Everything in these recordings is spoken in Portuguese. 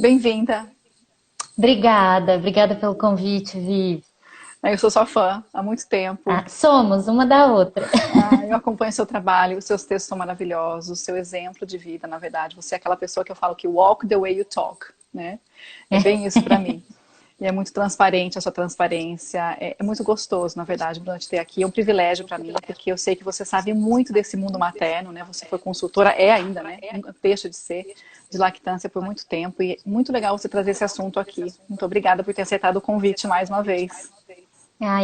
Bem-vinda. Obrigada pelo convite, Vi. Eu sou sua fã há muito tempo. Somos uma da outra. Eu acompanho seu trabalho, os seus textos são maravilhosos, o seu exemplo de vida, na verdade. Você é aquela pessoa que eu falo que walk the way you talk, né? É bem isso pra mim. E é muito transparente a sua transparência. É muito gostoso, na verdade, Bruna, te ter aqui. É um privilégio para mim, porque eu sei que você sabe muito desse mundo materno, né? Você foi consultora, é ainda, né? Nunca deixa de ser, de lactância por muito tempo. E é muito legal você trazer esse assunto aqui. Muito obrigada por ter aceitado o convite mais uma vez.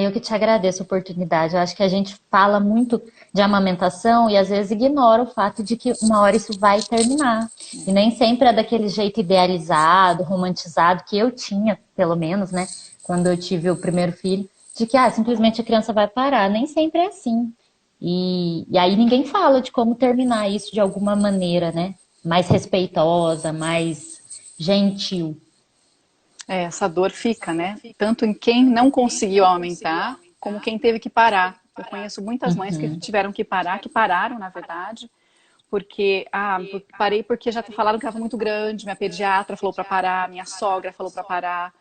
Eu que te agradeço a oportunidade. Eu acho que a gente fala muito de amamentação e às vezes ignora o fato de que uma hora isso vai terminar. E nem sempre é daquele jeito idealizado, romantizado que eu tinha, pelo menos, né? Quando eu tive o primeiro filho, de que simplesmente a criança vai parar. Nem sempre é assim. E aí ninguém fala de como terminar isso de alguma maneira, né? Mais respeitosa, mais gentil. Essa dor fica, né? Tanto em quem não conseguiu aumentar, como quem teve que parar. Eu conheço muitas mães que Uhum. tiveram que parar, que pararam, na verdade, porque parei porque já falaram que estava muito grande, minha pediatra falou para parar, minha sogra falou para parar.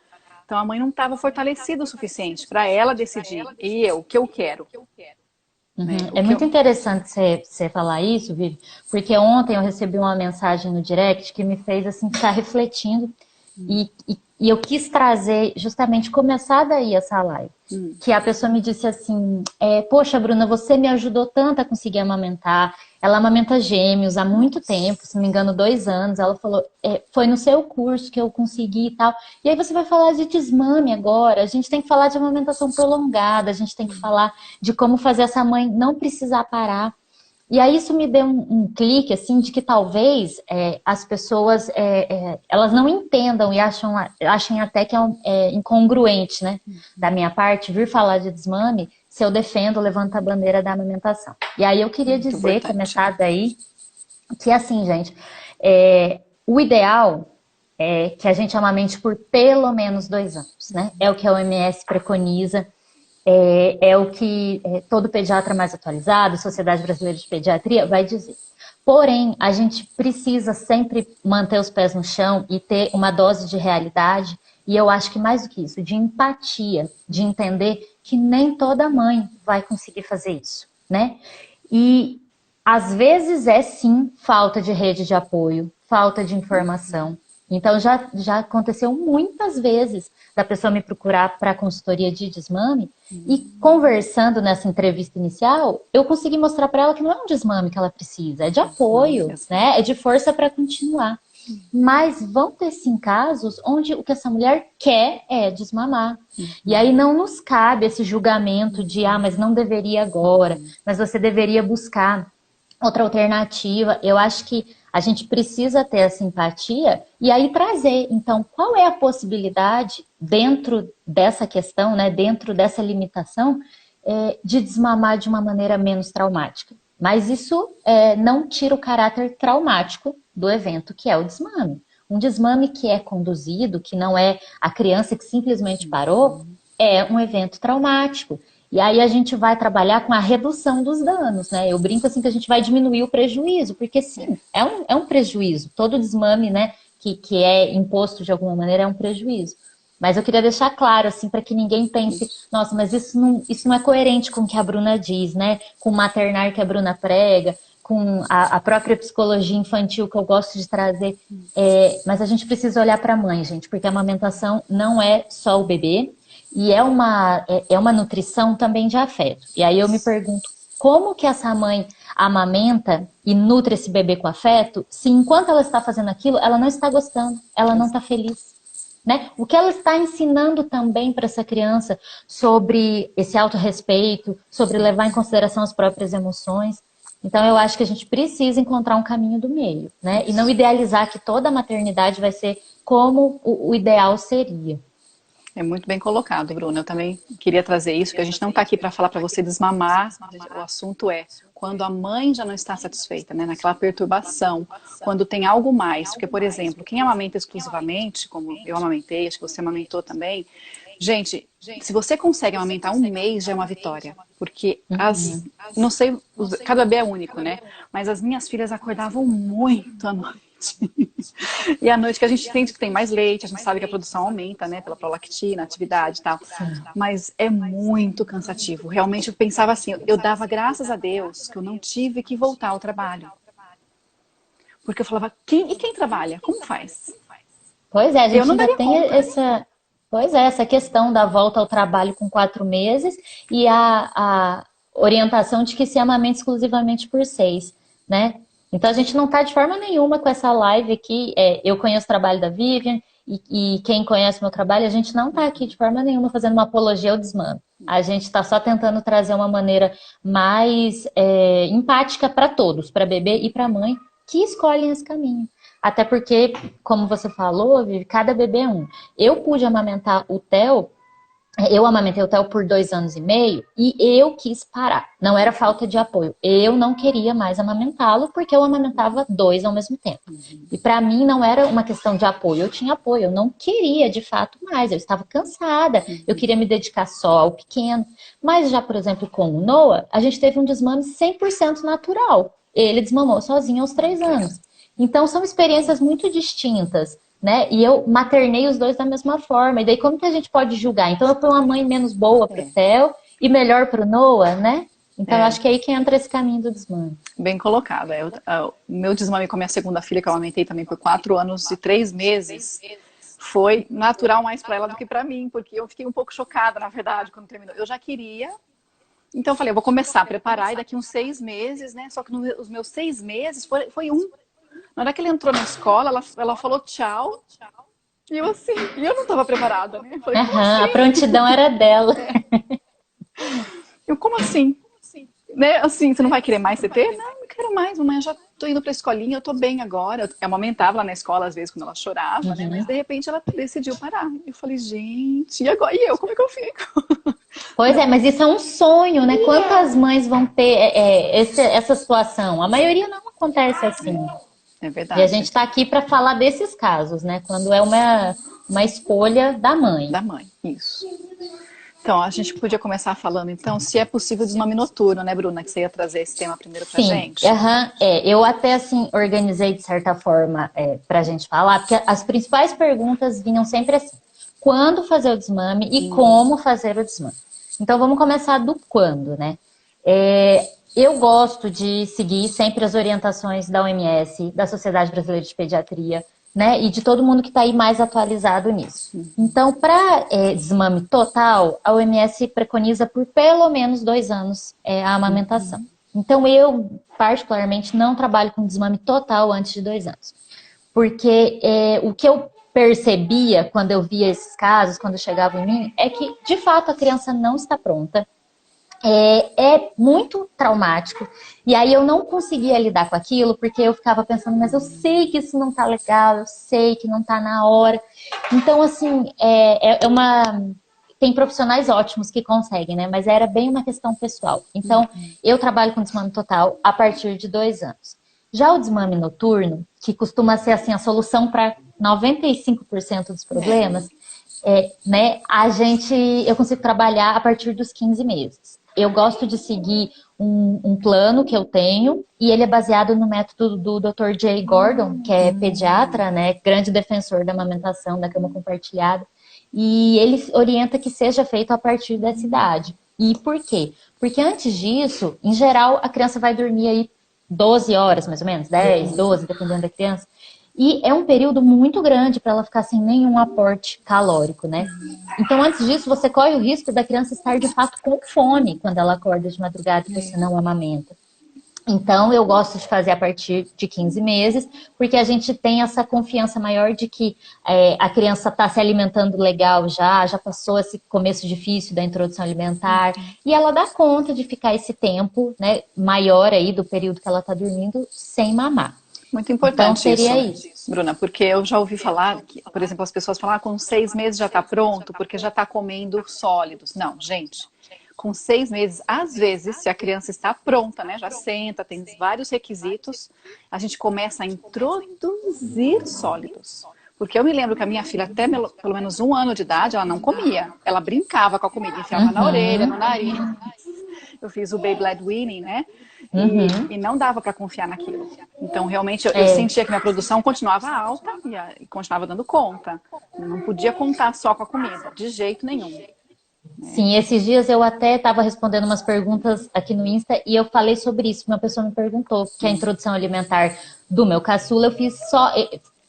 Então a mãe não estava fortalecida o suficiente para ela decidir. E eu, o que eu quero, Uhum. né? O É que muito eu... interessante você falar isso, Vivi, porque ontem eu recebi uma mensagem no direct que me fez assim ficar refletindo e eu quis trazer justamente começar daí essa live. Que a pessoa me disse assim, poxa, Bruna, você me ajudou tanto a conseguir amamentar. Ela amamenta gêmeos há muito tempo, se não me engano, 2 anos. Ela falou, foi no seu curso que eu consegui e tal. E aí você vai falar de desmame agora. A gente tem que falar de amamentação prolongada, a gente tem que falar de como fazer essa mãe não precisar parar. E aí isso me deu um clique, assim, de que talvez as pessoas, elas não entendam e achem até que é incongruente, né, da minha parte, vir falar de desmame se eu defendo, levanto a bandeira da amamentação. E aí eu queria Muito dizer, importante. começar daí, que assim, gente, o ideal é que a gente amamente por pelo menos 2 anos, né? É o que a OMS preconiza, é o que todo pediatra mais atualizado, Sociedade Brasileira de Pediatria, vai dizer. Porém, a gente precisa sempre manter os pés no chão e ter uma dose de realidade, e eu acho que mais do que isso, de empatia, de entender que nem toda mãe vai conseguir fazer isso, né? E às vezes é sim falta de rede de apoio, falta de informação. Então já aconteceu muitas vezes da pessoa me procurar para consultoria de desmame e conversando nessa entrevista inicial, eu consegui mostrar para ela que não é um desmame que ela precisa, é de apoio, né? É de força para continuar. Mas vão ter sim casos onde o que essa mulher quer é desmamar. E aí não nos cabe esse julgamento de, mas não deveria agora, mas você deveria buscar outra alternativa. Eu acho que a gente precisa ter essa simpatia e aí trazer, então, qual é a possibilidade dentro dessa questão, né, dentro dessa limitação, de desmamar de uma maneira menos traumática. Mas isso não tira o caráter traumático do evento, que é o desmame. Um desmame que é conduzido, que não é a criança que simplesmente parou, é um evento traumático. E aí a gente vai trabalhar com a redução dos danos, né? Eu brinco assim que a gente vai diminuir o prejuízo, porque sim, é um prejuízo. Todo desmame, né, que é imposto de alguma maneira é um prejuízo. Mas eu queria deixar claro, assim, para que ninguém pense, nossa, mas isso não é coerente com o que a Bruna diz, né? Com o maternar que a Bruna prega, com a própria psicologia infantil que eu gosto de trazer. Mas a gente precisa olhar para a mãe, gente, porque a amamentação não é só o bebê, e é uma nutrição também de afeto. E aí eu me pergunto, como que essa mãe amamenta e nutre esse bebê com afeto, se enquanto ela está fazendo aquilo, ela não está gostando, ela não está feliz? Né? O que ela está ensinando também para essa criança sobre esse autorrespeito, sobre levar em consideração as próprias emoções. Então, eu acho que a gente precisa encontrar um caminho do meio, né? E não idealizar que toda a maternidade vai ser como o ideal seria. É muito bem colocado, Bruna. Eu também queria trazer isso, que a gente não está aqui para falar para você desmamar. O assunto é quando a mãe já não está satisfeita, né? Naquela perturbação, quando tem algo mais. Porque, por exemplo, quem amamenta exclusivamente, como eu amamentei, acho que você amamentou também, gente, se você consegue amamentar um mês, já é uma vitória. Porque não sei, cada bebê é único, né? Mas as minhas filhas acordavam muito à noite. E à noite que a gente entende que tem mais leite, a gente sabe que a produção aumenta, né, pela prolactina, atividade e tal. Mas é muito cansativo. Realmente eu pensava assim, eu dava graças a Deus que eu não tive que voltar ao trabalho. Porque eu falava, quem trabalha? Como faz? Pois é, a Eu gente não ainda daria tem conta. essa, pois é, essa questão da volta ao trabalho com 4 meses e a orientação de que se amamente exclusivamente por 6, né? Então a gente não está de forma nenhuma com essa live aqui. Eu conheço o trabalho da Vivian e quem conhece meu trabalho, a gente não está aqui de forma nenhuma fazendo uma apologia ao desmame. A gente está só tentando trazer uma maneira mais empática para todos, para bebê e para mãe, que escolhem esse caminho. Até porque, como você falou, Vivi, cada bebê é um. Eu pude amamentar o Theo, eu amamentei o Theo por 2 anos e meio e eu quis parar. Não era falta de apoio. Eu não queria mais amamentá-lo porque eu amamentava 2 ao mesmo tempo. E para mim não era uma questão de apoio. Eu tinha apoio, eu não queria de fato mais. Eu estava cansada, eu queria me dedicar só ao pequeno. Mas já, por exemplo, com o Noah, a gente teve um desmame 100% natural. Ele desmamou sozinho aos 3 anos. Então, são experiências muito distintas, né? E eu maternei os dois da mesma forma. E daí, como que a gente pode julgar? Então, eu fui uma mãe menos boa para o Theo e melhor para o Noah, né? Então, eu acho que é aí que entra esse caminho do desmame. Bem colocado. O meu desmame com a minha segunda filha, que eu amamentei também por 4 anos e 3 meses, foi natural mais para ela do que para mim, porque eu fiquei um pouco chocada, na verdade, quando terminou. Eu já queria, então eu falei, eu vou começar a preparar e daqui uns 6 meses, né? Só que os meus 6 meses foi um. Na hora que ele entrou na escola, ela falou tchau. E eu assim, e eu não estava preparada, né? Eu falei, como A assim? prontidão era dela. Eu, como assim? Né? Assim, você não vai querer mais CT? Não, não quero mais, mamãe, eu já tô indo pra escolinha, eu tô bem agora. Eu amamentava lá na escola, às vezes, quando ela chorava, né? Mas de repente ela decidiu parar. Eu falei, gente, e agora? E eu? Como é que eu fico? Pois é, mas isso é um sonho, né? Quantas mães vão ter essa situação? A maioria não acontece assim. É E a verdade. gente está aqui para falar desses casos, né? Quando é uma escolha da mãe. Da mãe, isso. Então, a gente podia começar falando, então, se é possível desmame noturno, né, Bruna? Que você ia trazer esse tema primeiro pra Sim, gente. eu até assim organizei de certa forma para a gente falar, porque as principais perguntas vinham sempre assim: quando fazer o desmame e como fazer o desmame. Então vamos começar do quando, né? Eu gosto de seguir sempre as orientações da OMS, da Sociedade Brasileira de Pediatria, né? E de todo mundo que está aí mais atualizado nisso. Então, para desmame total, a OMS preconiza por pelo menos 2 anos a amamentação. Então, eu, particularmente, não trabalho com desmame total antes de 2 anos. Porque o que eu percebia quando eu via esses casos, quando chegavam em mim, é que, de fato, a criança não está pronta. É muito traumático. E aí eu não conseguia lidar com aquilo, porque eu ficava pensando, mas eu sei que isso não tá legal, eu sei que não tá na hora. Então, assim, tem profissionais ótimos que conseguem, né? Mas era bem uma questão pessoal. Então, eu trabalho com desmame total a partir de 2 anos. Já o desmame noturno, que costuma ser assim a solução para 95% dos problemas, né? Eu consigo trabalhar a partir dos 15 meses. Eu gosto de seguir um plano que eu tenho e ele é baseado no método do Dr. Jay Gordon, que é pediatra, né? Grande defensor da amamentação, da cama compartilhada. E ele orienta que seja feito a partir dessa idade. E por quê? Porque antes disso, em geral, a criança vai dormir aí 12 horas, mais ou menos, 10, 12, dependendo da criança. E é um período muito grande para ela ficar sem nenhum aporte calórico, né? Então, antes disso, você corre o risco da criança estar, de fato, com fome quando ela acorda de madrugada e você não amamenta. Então, eu gosto de fazer a partir de 15 meses, porque a gente tem essa confiança maior de que a criança está se alimentando legal já passou esse começo difícil da introdução alimentar, e ela dá conta de ficar esse tempo, né, maior aí do período que ela está dormindo sem mamar. Muito importante então, seria isso, Bruna, porque eu já ouvi falar que, por exemplo, as pessoas falam, com 6 meses já está pronto, porque já está comendo sólidos. Não, gente, com 6 meses, às vezes, se a criança está pronta, né, já senta, tem vários requisitos, a gente começa a introduzir sólidos. Porque eu me lembro que a minha filha, até pelo menos 1 ano de idade, ela não comia. Ela brincava com a comida, enfiava na orelha, no nariz. Eu fiz o baby led weaning, né? Uhum. E não dava para confiar naquilo. Então, realmente, eu sentia que minha produção continuava alta e continuava dando conta. Não podia contar só com a comida, de jeito nenhum. Né? Sim, esses dias eu até estava respondendo umas perguntas aqui no Insta e eu falei sobre isso. Uma pessoa me perguntou que a introdução alimentar do meu caçula eu fiz só.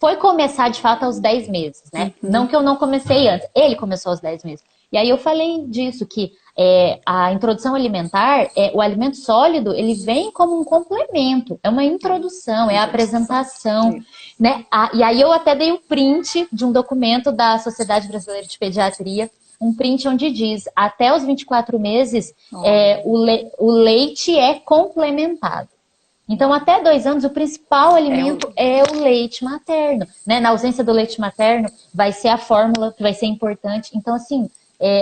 Foi começar de fato aos 10 meses, né? Não que eu não comecei antes, ele começou aos 10 meses. E aí eu falei disso, que a introdução alimentar, o alimento sólido, ele vem como um complemento, é uma introdução, é a apresentação, né? E aí eu até dei um print de um documento da Sociedade Brasileira de Pediatria, um print onde diz, até os 24 meses, o leite é complementado. Então, até 2 anos, o principal alimento é o leite materno. Né? Na ausência do leite materno, vai ser a fórmula que vai ser importante. Então, assim,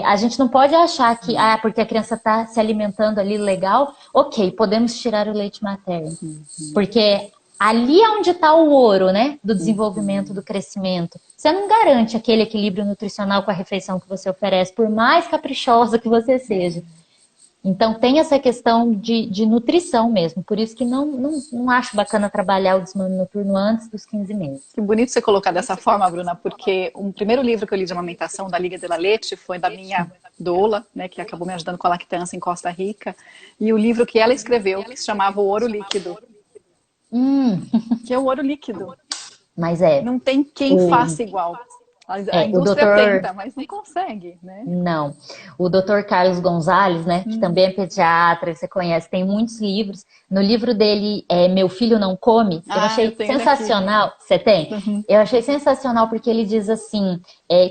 a gente não pode achar que, porque a criança está se alimentando ali legal, ok, podemos tirar o leite materno. Porque ali é onde está o ouro, né? Do desenvolvimento, do crescimento. Você não garante aquele equilíbrio nutricional com a refeição que você oferece, por mais caprichosa que você seja. Então, tem essa questão de nutrição mesmo. Por isso que não acho bacana trabalhar o desmame noturno antes dos 15 meses. Que bonito você colocar dessa forma, Bruna, porque o primeiro livro que eu li de amamentação da Liga de la Leite foi da minha doula, né, que acabou me ajudando com a lactância em Costa Rica. E o livro que ela escreveu, que se chamava O Ouro Líquido. Que é o ouro líquido. Mas não tem quem faça igual. A indústria tenta, mas não consegue, né? Não. O Dr. Carlos Gonzalez, né, que também é pediatra, você conhece, tem muitos livros. No livro dele, Meu Filho Não Come, eu achei sensacional. Você tem? Eu achei sensacional porque ele diz assim,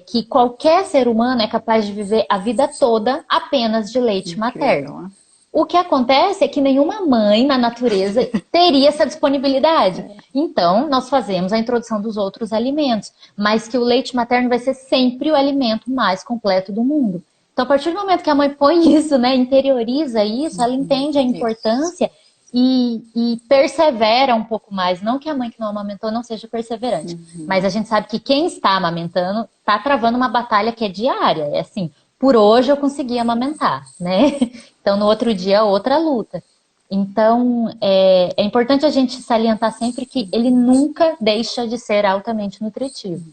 que qualquer ser humano é capaz de viver a vida toda apenas de leite materno. O que acontece é que nenhuma mãe na natureza teria essa disponibilidade. Então, nós fazemos a introdução dos outros alimentos, mas que o leite materno vai ser sempre o alimento mais completo do mundo. Então, a partir do momento que a mãe põe isso, né, interioriza isso, ela entende a importância e persevera um pouco mais. Não que a mãe que não amamentou não seja perseverante, mas a gente sabe que quem está amamentando está travando uma batalha que é diária. É assim, por hoje eu consegui amamentar, né? Então, no outro dia, outra luta. Então, é importante a gente salientar sempre que ele nunca deixa de ser altamente nutritivo.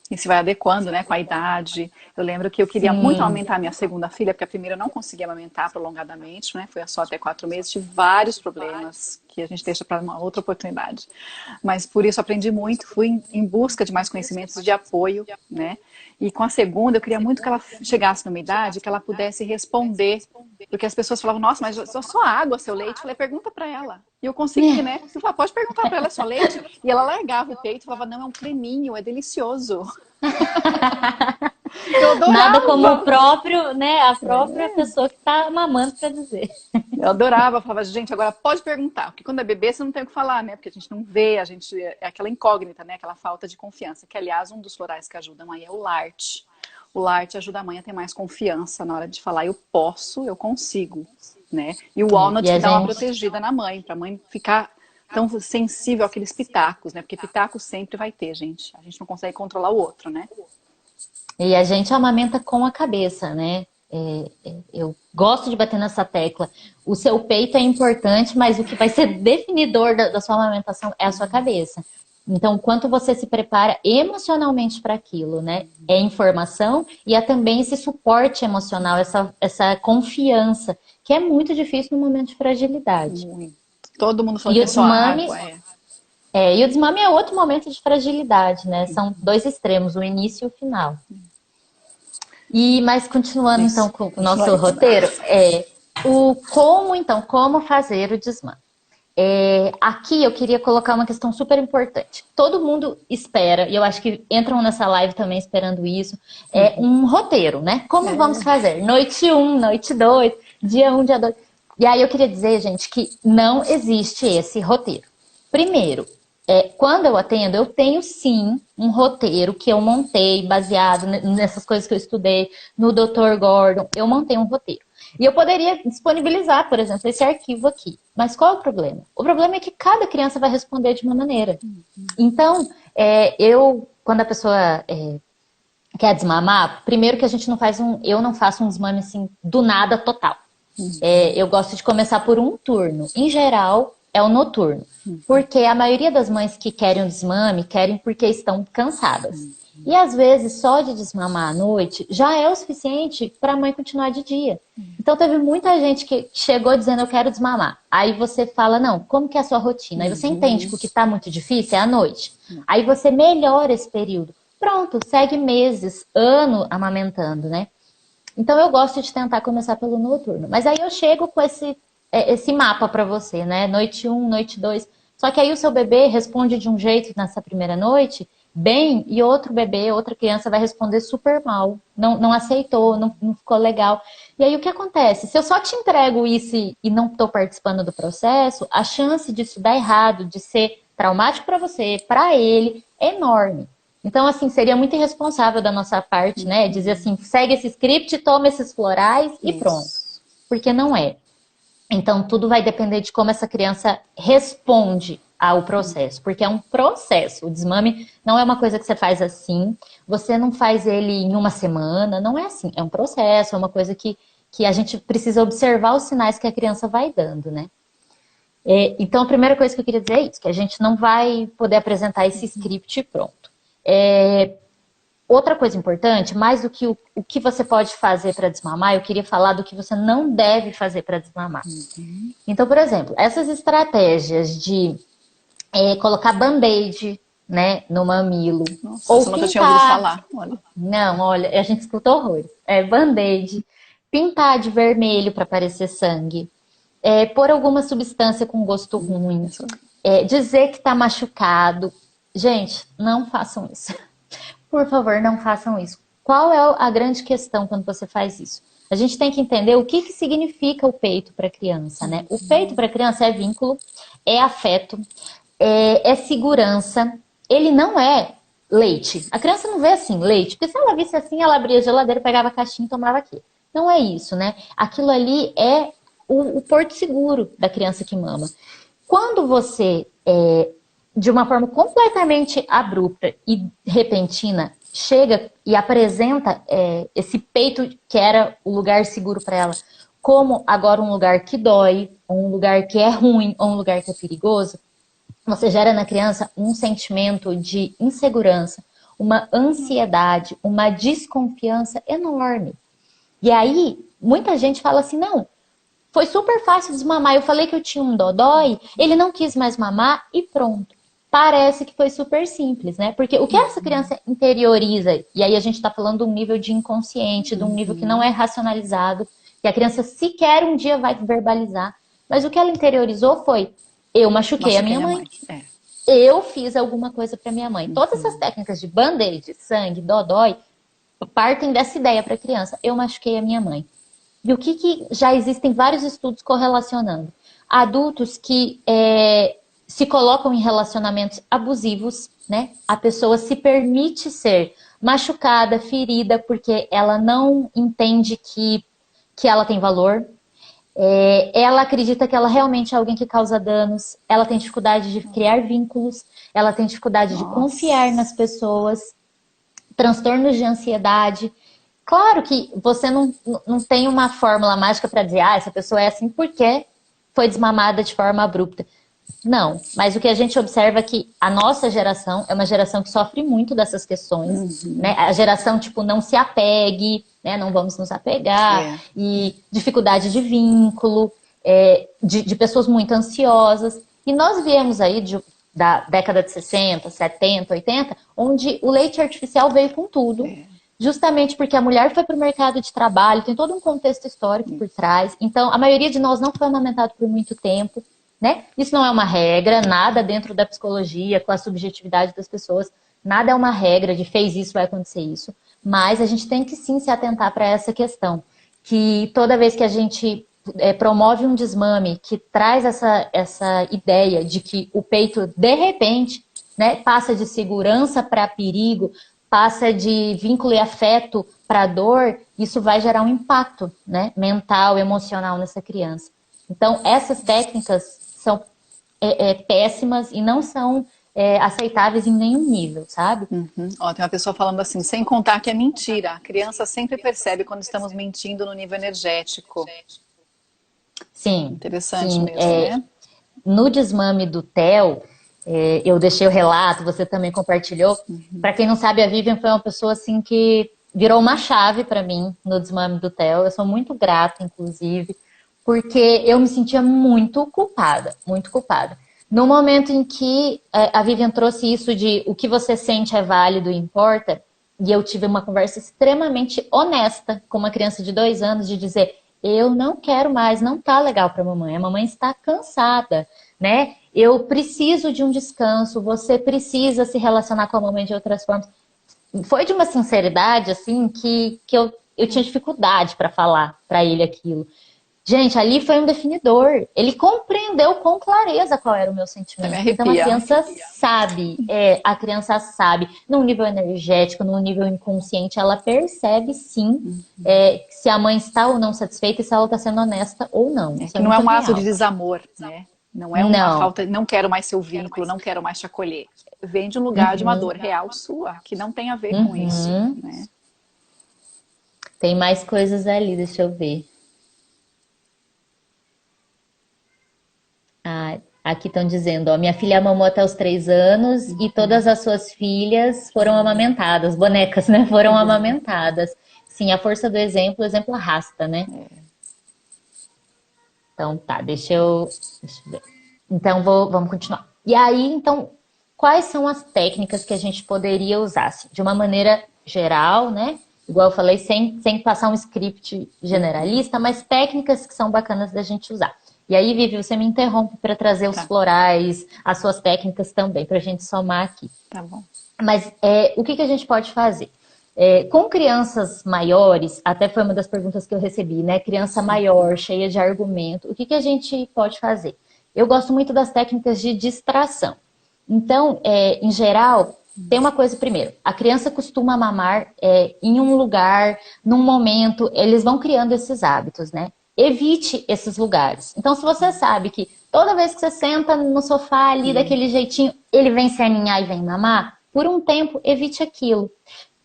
E se vai adequando, né, com a idade. Eu lembro que eu queria muito amamentar a minha segunda filha, porque a primeira eu não conseguia amamentar prolongadamente, né? Foi só até 4 meses, tive vários problemas que a gente deixa para uma outra oportunidade. Mas por isso aprendi muito, fui em busca de mais conhecimentos de apoio, né? E com a segunda, eu queria muito que ela chegasse numa idade que ela pudesse responder. Porque as pessoas falavam, nossa, mas só água, seu leite. Eu falei, pergunta pra ela. E eu consegui, né? Eu falei, pode perguntar pra ela, é só leite? E ela largava o peito e falava, não, é um creminho, é delicioso. Eu adorava. Nada como o próprio, né? A própria pessoa que tá mamando pra dizer. Eu adorava, eu falava, gente, agora pode perguntar. Porque quando é bebê, você não tem o que falar, né? Porque a gente não vê, é aquela incógnita, né? Aquela falta de confiança. Que, aliás, um dos florais que ajudam aí é o Larte. O Larte ajuda a mãe a ter mais confiança na hora de falar, eu posso, eu consigo, né? E o Walnut que dá uma protegida na mãe, pra mãe ficar tão sensível àqueles pitacos, né? Porque pitaco sempre vai ter, gente. A gente não consegue controlar o outro, né? E a gente amamenta com a cabeça, né? Eu gosto de bater nessa tecla. O seu peito é importante, mas o que vai ser definidor da sua amamentação é a sua cabeça. Então, quanto você se prepara emocionalmente para aquilo, né? É informação e é também esse suporte emocional, essa confiança, que é muito difícil no momento de fragilidade. Muito. Todo mundo falou que é só água, e o desmame é outro momento de fragilidade, né? São 2 extremos, o início e o final. Mas continuando então com o nosso roteiro, como fazer o desmame? Aqui eu queria colocar uma questão super importante. Todo mundo espera, e eu acho que entram nessa live também esperando isso, um roteiro, né? Como vamos fazer? Noite 1, noite 2, dia 1, dia 2. E aí eu queria dizer, gente, que não existe esse roteiro. Primeiro, quando eu atendo, eu tenho sim um roteiro que eu montei baseado nessas coisas que eu estudei, no Dr. Gordon, eu montei um roteiro. E eu poderia disponibilizar, por exemplo, esse arquivo aqui. Mas qual é o problema? O problema é que cada criança vai responder de uma maneira. Então, quando a pessoa quer desmamar, primeiro que a gente não faz eu não faço um desmame assim do nada total. Eu gosto de começar por um turno. Em geral, é o noturno. Porque a maioria das mães que querem o desmame, querem porque estão cansadas. E às vezes, só de desmamar à noite, já é o suficiente para a mãe continuar de dia. Então, teve muita gente que chegou dizendo, eu quero desmamar. Aí você fala, não, como que é a sua rotina? Aí você entende que o que está muito difícil é à noite. Aí você melhora esse período. Pronto, segue meses, ano amamentando, né? Então, eu gosto de tentar começar pelo noturno. Mas aí eu chego com esse mapa para você, né? Noite 1, noite 2. Só que aí o seu bebê responde de um jeito nessa primeira noite, bem, e outro bebê, outra criança vai responder super mal. Não aceitou, não ficou legal. E aí o que acontece? Se eu só te entrego isso e não estou participando do processo, a chance disso dar errado, de ser traumático para você, para ele, é enorme. Então, assim, seria muito irresponsável da nossa parte, né? Dizer assim, segue esse script, toma esses florais e pronto. Porque não é. Então, tudo vai depender de como essa criança responde ao processo, porque é um processo. O desmame não é uma coisa que você faz assim, você não faz ele em uma semana, não é assim. É um processo, é uma coisa que a gente precisa observar os sinais que a criança vai dando, né? Então, a primeira coisa que eu queria dizer é isso, que a gente não vai poder apresentar esse script pronto. Outra coisa importante, mais do que o que você pode fazer para desmamar, eu queria falar do que você não deve fazer para desmamar. Então, por exemplo, essas estratégias de colocar band-aid, né, no mamilo. Nossa, ou eu nunca pintar... tinha ouvido falar. Olha. Não, olha, a gente escutou horrores. Band-aid, pintar de vermelho para parecer sangue, pôr alguma substância com gosto ruim, dizer que está machucado. Gente, não façam isso. Por favor, não façam isso. Qual é a grande questão quando você faz isso? A gente tem que entender o que significa o peito para a criança, né? O peito para a criança é vínculo, é afeto, é segurança. Ele não é leite. A criança não vê assim, leite. Porque se ela visse assim, ela abria a geladeira, pegava a caixinha e tomava aqui. Não é isso, né? Aquilo ali é o porto seguro da criança que mama. Quando você, de uma forma completamente abrupta e repentina, chega e apresenta esse peito que era o lugar seguro para ela, como agora um lugar que dói, ou um lugar que é ruim, ou um lugar que é perigoso, você gera na criança um sentimento de insegurança, uma ansiedade, uma desconfiança enorme. E aí, muita gente fala assim, não, foi super fácil desmamar. Eu falei que eu tinha um dodói, ele não quis mais mamar e pronto. Parece que foi super simples, né? Porque o que essa criança interioriza, e aí a gente tá falando de um nível de inconsciente, de um nível que não é racionalizado, que a criança sequer um dia vai verbalizar, mas o que ela interiorizou foi, eu machuquei a minha mãe. Eu fiz alguma coisa para minha mãe. Todas essas técnicas de band-aid, sangue, dodói, partem dessa ideia para a criança. Eu machuquei a minha mãe. E o que já existem vários estudos correlacionando? Adultos que se colocam em relacionamentos abusivos, né? A pessoa se permite ser machucada, ferida, porque ela não entende que ela tem valor. Ela acredita que ela realmente é alguém que causa danos. Ela tem dificuldade de criar vínculos. Ela tem dificuldade de confiar nas pessoas. Transtornos de ansiedade. Claro que você não tem uma fórmula mágica para dizer, essa pessoa é assim porque foi desmamada de forma abrupta. Não, mas o que a gente observa é que a nossa geração é uma geração que sofre muito dessas questões, né? A geração, tipo, não se apegue, né? Não vamos nos apegar, e dificuldade de vínculo, de pessoas muito ansiosas. E nós viemos aí da década de 60, 70, 80, onde o leite artificial veio com tudo. Justamente porque a mulher foi para o mercado de trabalho, tem todo um contexto histórico por trás. Então, a maioria de nós não foi amamentado por muito tempo, né? Isso não é uma regra, nada dentro da psicologia, com a subjetividade das pessoas. Nada é uma regra de fez isso, vai acontecer isso. Mas a gente tem que sim se atentar para essa questão. Que toda vez que a gente promove um desmame, que traz essa ideia de que o peito, de repente, né, passa de segurança para perigo, passa de vínculo e afeto para dor, isso vai gerar um impacto, né, mental, emocional nessa criança. Então, essas técnicas são péssimas e não são aceitáveis em nenhum nível, sabe? Ó, tem uma pessoa falando assim, sem contar que é mentira. A criança sempre percebe quando estamos mentindo no nível energético. Sim, Interessante sim. mesmo, né? No desmame do Theo, eu deixei o relato, você também compartilhou. Para quem não sabe, a Vivian foi uma pessoa assim que virou uma chave para mim no desmame do Theo. Eu sou muito grata, inclusive, porque eu me sentia muito culpada, muito culpada. No momento em que a Vivian trouxe isso de o que você sente é válido e importa, e eu tive uma conversa extremamente honesta com uma criança de 2 anos de dizer, eu não quero mais, não tá legal para a mamãe está cansada, né? Eu preciso de um descanso, você precisa se relacionar com a mamãe de outras formas. Foi de uma sinceridade, assim, que eu tinha dificuldade para falar para ele aquilo. Gente, ali foi um definidor. Ele compreendeu com clareza qual era o meu Até me sentimento. Então arrepia. a criança sabe, num nível energético, num nível inconsciente, ela percebe sim se a mãe está ou não satisfeita e se ela está sendo honesta ou não. É Isso que é não é muito um ato de real. desamor, né? Não é uma Não. falta, não quero mais seu vínculo, não quero mais te acolher. Vem de um lugar de uma Uhum, dor real sua, que não tem a ver com isso, uhum. né? Tem mais coisas ali, deixa eu ver. Ah, aqui estão dizendo, ó, minha filha mamou até os 3 anos e todas as suas filhas foram amamentadas, bonecas, né? Foram amamentadas. Sim, a força do exemplo, o exemplo arrasta, né? Então tá, deixa eu ver. Então vamos continuar. E aí, então, quais são as técnicas que a gente poderia usar? Assim, de uma maneira geral, né? Igual eu falei, sem passar um script generalista, mas técnicas que são bacanas da gente usar. E aí, Vivi, você me interrompe para trazer os Tá, florais, as suas técnicas também, para a gente somar aqui. tá bom. Mas o que a gente pode fazer? Com crianças maiores, até foi uma das perguntas que eu recebi, né? Criança maior, cheia de argumento, o que a gente pode fazer? Eu gosto muito das técnicas de distração. Então, em geral, tem uma coisa primeiro. A criança costuma mamar em um lugar, num momento, eles vão criando esses hábitos, né? Evite esses lugares. Então, se você sabe que toda vez que você senta no sofá ali daquele jeitinho, ele vem se aninhar e vem mamar, por um tempo, evite aquilo.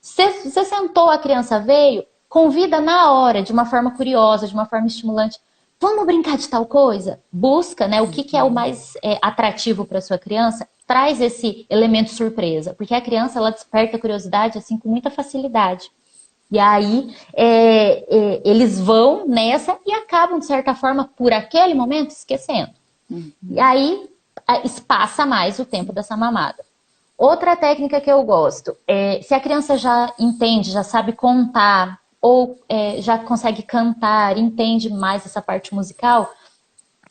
Você sentou, a criança veio, convida na hora, de uma forma curiosa, de uma forma estimulante. Vamos brincar de tal coisa? Busca, né, o que é o mais atrativo para sua criança. Traz esse elemento surpresa, porque a criança ela desperta a curiosidade assim com muita facilidade. E aí eles vão nessa e acabam, de certa forma, por aquele momento, esquecendo. E aí espaça mais o tempo dessa mamada. Outra técnica que eu gosto é se a criança já entende, já sabe contar, ou já consegue cantar, entende mais essa parte musical,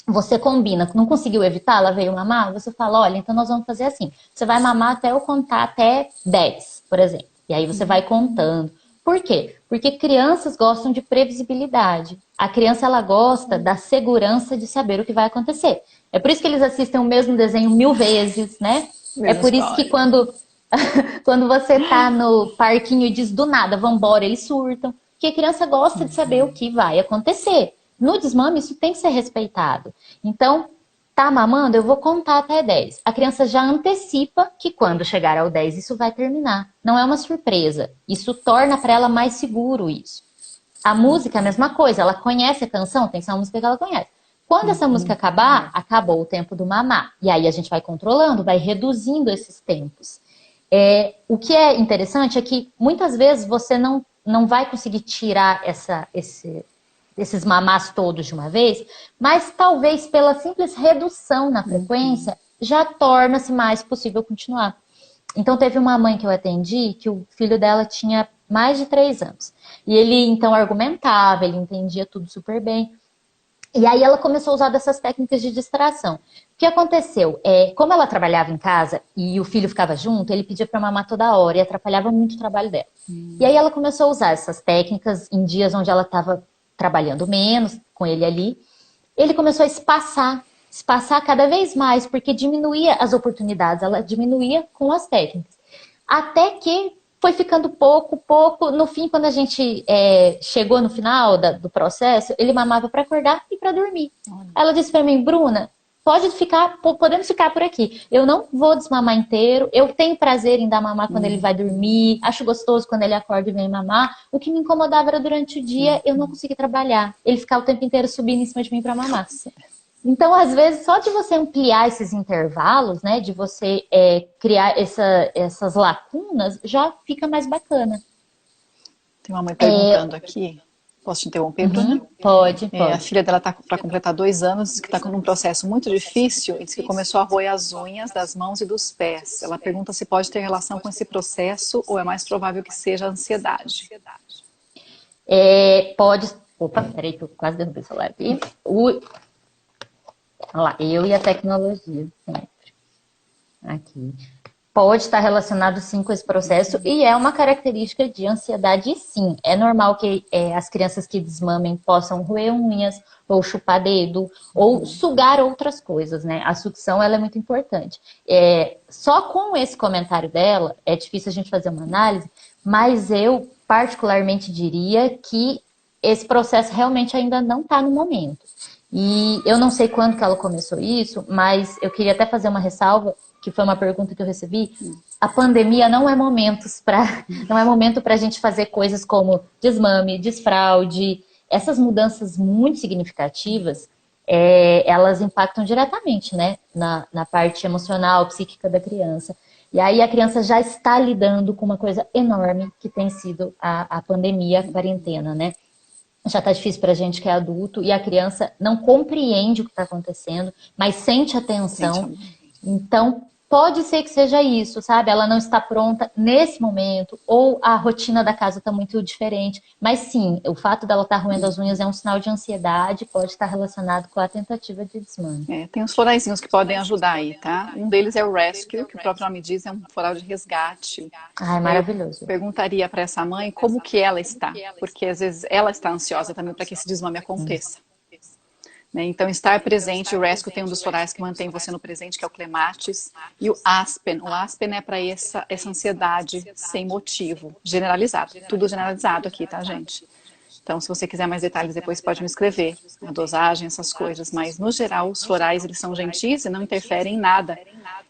você combina. Não conseguiu evitar, ela veio mamar, você fala, olha, então nós vamos fazer assim. Você vai mamar até eu contar até 10, por exemplo. E aí você vai contando. Por quê? Porque crianças gostam de previsibilidade. A criança, ela gosta da segurança de saber o que vai acontecer. É por isso que eles assistem o mesmo desenho 1000 vezes, né? É Mesma por isso que história. quando você tá no parquinho e diz do nada, vambora, eles surtam. Porque a criança gosta de saber o que vai acontecer. No desmame, isso tem que ser respeitado. Então, tá mamando? Eu vou contar até 10. A criança já antecipa que quando chegar ao 10, isso vai terminar. Não é uma surpresa. Isso torna para ela mais seguro isso. A música é a mesma coisa. Ela conhece a canção, tem que ser uma música que ela conhece. Quando essa música acabar, acabou o tempo do mamar. E aí a gente vai controlando, vai reduzindo esses tempos. O que é interessante é que muitas vezes você não vai conseguir tirar esses mamás todos de uma vez, mas talvez pela simples redução na frequência, já torna-se mais possível continuar. Então teve uma mãe que eu atendi, que o filho dela tinha mais de 3 anos. E ele então argumentava, ele entendia tudo super bem. E aí ela começou a usar dessas técnicas de distração. O que aconteceu? Como ela trabalhava em casa e o filho ficava junto, ele pedia para mamar toda hora e atrapalhava muito o trabalho dela. E aí ela começou a usar essas técnicas em dias onde ela estava trabalhando menos com ele ali. Ele começou a espaçar cada vez mais, porque diminuía as oportunidades, ela diminuía com as técnicas. Até que foi ficando pouco. No fim, quando a gente chegou no final do processo, ele mamava para acordar e para dormir. Ela disse para mim, Bruna, podemos ficar por aqui. Eu não vou desmamar inteiro, eu tenho prazer em dar mamar quando ele vai dormir, acho gostoso quando ele acorda e vem mamar. O que me incomodava era durante o dia eu não conseguir trabalhar. Ele ficar o tempo inteiro subindo em cima de mim para mamar. Então, às vezes, só de você ampliar esses intervalos, né, de você criar essas lacunas, já fica mais bacana. Tem uma mãe perguntando aqui. Posso te interromper, Bruna? Pode. A filha dela está para completar 2 anos, diz que está num processo muito difícil e diz que começou a roer as unhas das mãos e dos pés. Ela pergunta se pode ter relação com esse processo ou é mais provável que seja ansiedade. Pode... Opa, peraí que eu quase derrubei o celular aqui. Olha lá, eu e a tecnologia sempre. Aqui. Pode estar relacionado sim com esse processo e é uma característica de ansiedade sim. É normal que as crianças que desmamem possam roer unhas, ou chupar dedo, ou sugar outras coisas, né? A sucção, ela é muito importante. Só com esse comentário dela, é difícil a gente fazer uma análise, mas eu particularmente diria que esse processo realmente ainda não está no momento. E eu não sei quando que ela começou isso, mas eu queria até fazer uma ressalva, que foi uma pergunta que eu recebi. A pandemia não é momento para a gente fazer coisas como desmame, desfraude. Essas mudanças muito significativas, elas impactam diretamente, né, na parte emocional, psíquica da criança. E aí a criança já está lidando com uma coisa enorme que tem sido a pandemia, a quarentena, né? Já está difícil para a gente que é adulto e a criança não compreende o que está acontecendo, mas sente a tensão. Então, pode ser que seja isso, sabe? Ela não está pronta nesse momento, ou a rotina da casa está muito diferente. Mas sim, o fato dela estar roendo as unhas é um sinal de ansiedade, pode estar relacionado com a tentativa de desmame. Tem uns floraizinhos que podem ajudar aí, tá? Um deles é o Rescue, que o próprio nome diz, é um floral de resgate. Ah, é maravilhoso. Eu perguntaria para essa mãe como que ela está, porque às vezes ela está ansiosa também para que esse desmame aconteça. Então, estar presente, o Rescue tem um dos florais que mantém você no presente, que é o Clematis, e o Aspen. O Aspen é para essa ansiedade sem motivo, generalizado. Tudo generalizado aqui, tá, gente? Então, se você quiser mais detalhes, depois pode me escrever, a dosagem, essas coisas. Mas, no geral, os florais, eles são gentis e não interferem em nada.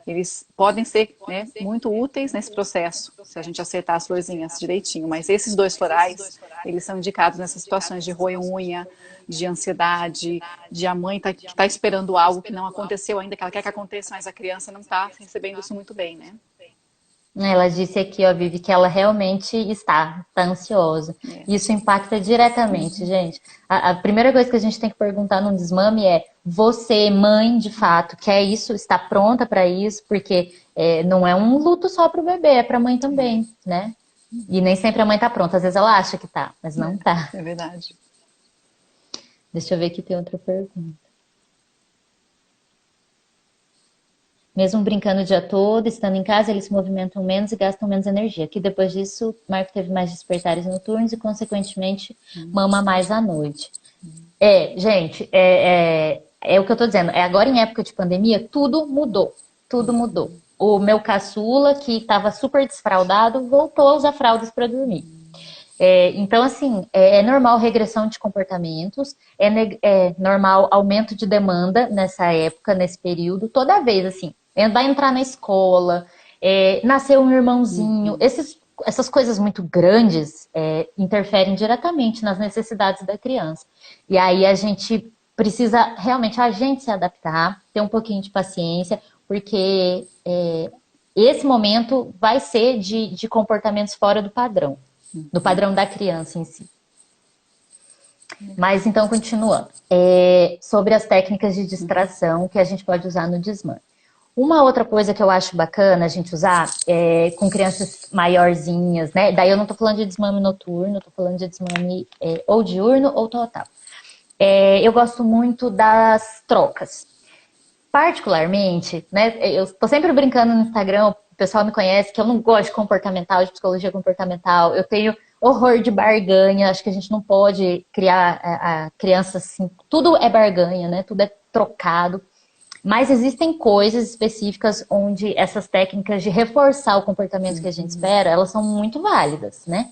Eles podem ser, né, muito úteis nesse processo, se a gente acertar as florzinhas direitinho. Mas esses 2 florais, eles são indicados nessas situações de roer unha, de ansiedade, de a mãe que está esperando algo que não aconteceu ainda, que ela quer que aconteça, mas a criança não está recebendo isso muito bem, né? Ela disse aqui, ó, Vivi, que ela realmente está ansiosa. Isso impacta diretamente, gente. A primeira coisa que a gente tem que perguntar num desmame é: você, mãe, de fato, quer isso? Está pronta para isso? Porque não é um luto só para o bebê, é para a mãe também, né? E nem sempre a mãe está pronta. Às vezes ela acha que está, mas não está. É verdade. Deixa eu ver aqui, tem outra pergunta. Mesmo brincando o dia todo, estando em casa, eles se movimentam menos e gastam menos energia. Que depois disso, Marco teve mais despertares noturnos e, consequentemente, mama mais à noite. Gente, é o que eu tô dizendo. Agora, em época de pandemia, tudo mudou. Tudo mudou. O meu caçula, que estava super desfraldado, voltou a usar fraldas para dormir. Então, assim, é normal regressão de comportamentos, é normal aumento de demanda nessa época, nesse período, toda vez, assim, vai entrar na escola, nasceu um irmãozinho, essas coisas muito grandes interferem diretamente nas necessidades da criança. E aí a gente precisa realmente a gente se adaptar, ter um pouquinho de paciência, porque esse momento vai ser de comportamentos fora do padrão da criança em si. Mas então, continuando. Sobre as técnicas de distração que a gente pode usar no desmame. Uma outra coisa que eu acho bacana a gente usar com crianças maiorzinhas, né? Daí eu não tô falando de desmame noturno, tô falando de desmame ou diurno ou total. Eu gosto muito das trocas. Particularmente, né? Eu tô sempre brincando no Instagram, o pessoal me conhece que eu não gosto de comportamental, de psicologia comportamental. Eu tenho horror de barganha. Acho que a gente não pode criar a criança assim. Tudo é barganha, né? Tudo é trocado. Mas existem coisas específicas onde essas técnicas de reforçar o comportamento que a gente espera, elas são muito válidas, né?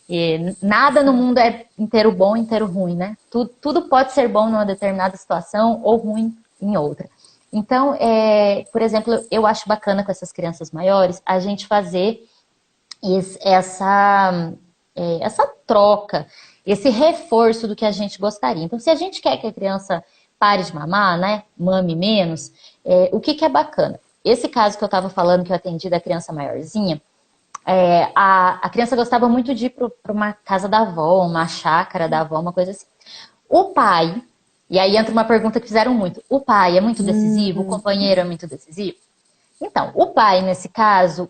E nada no mundo é inteiro bom, inteiro ruim, né? Tudo pode ser bom numa determinada situação ou ruim em outra. Então, por exemplo, eu acho bacana com essas crianças maiores a gente fazer essa troca, esse reforço do que a gente gostaria. Então, se a gente quer que a criança pare de mamar, né, mame menos, o que é bacana? Esse caso que eu estava falando, que eu atendi da criança maiorzinha, a criança gostava muito de ir para uma casa da avó, uma chácara da avó, uma coisa assim. O pai, e aí entra uma pergunta que fizeram muito, o pai é muito decisivo, o companheiro é muito decisivo? Então, o pai, nesse caso,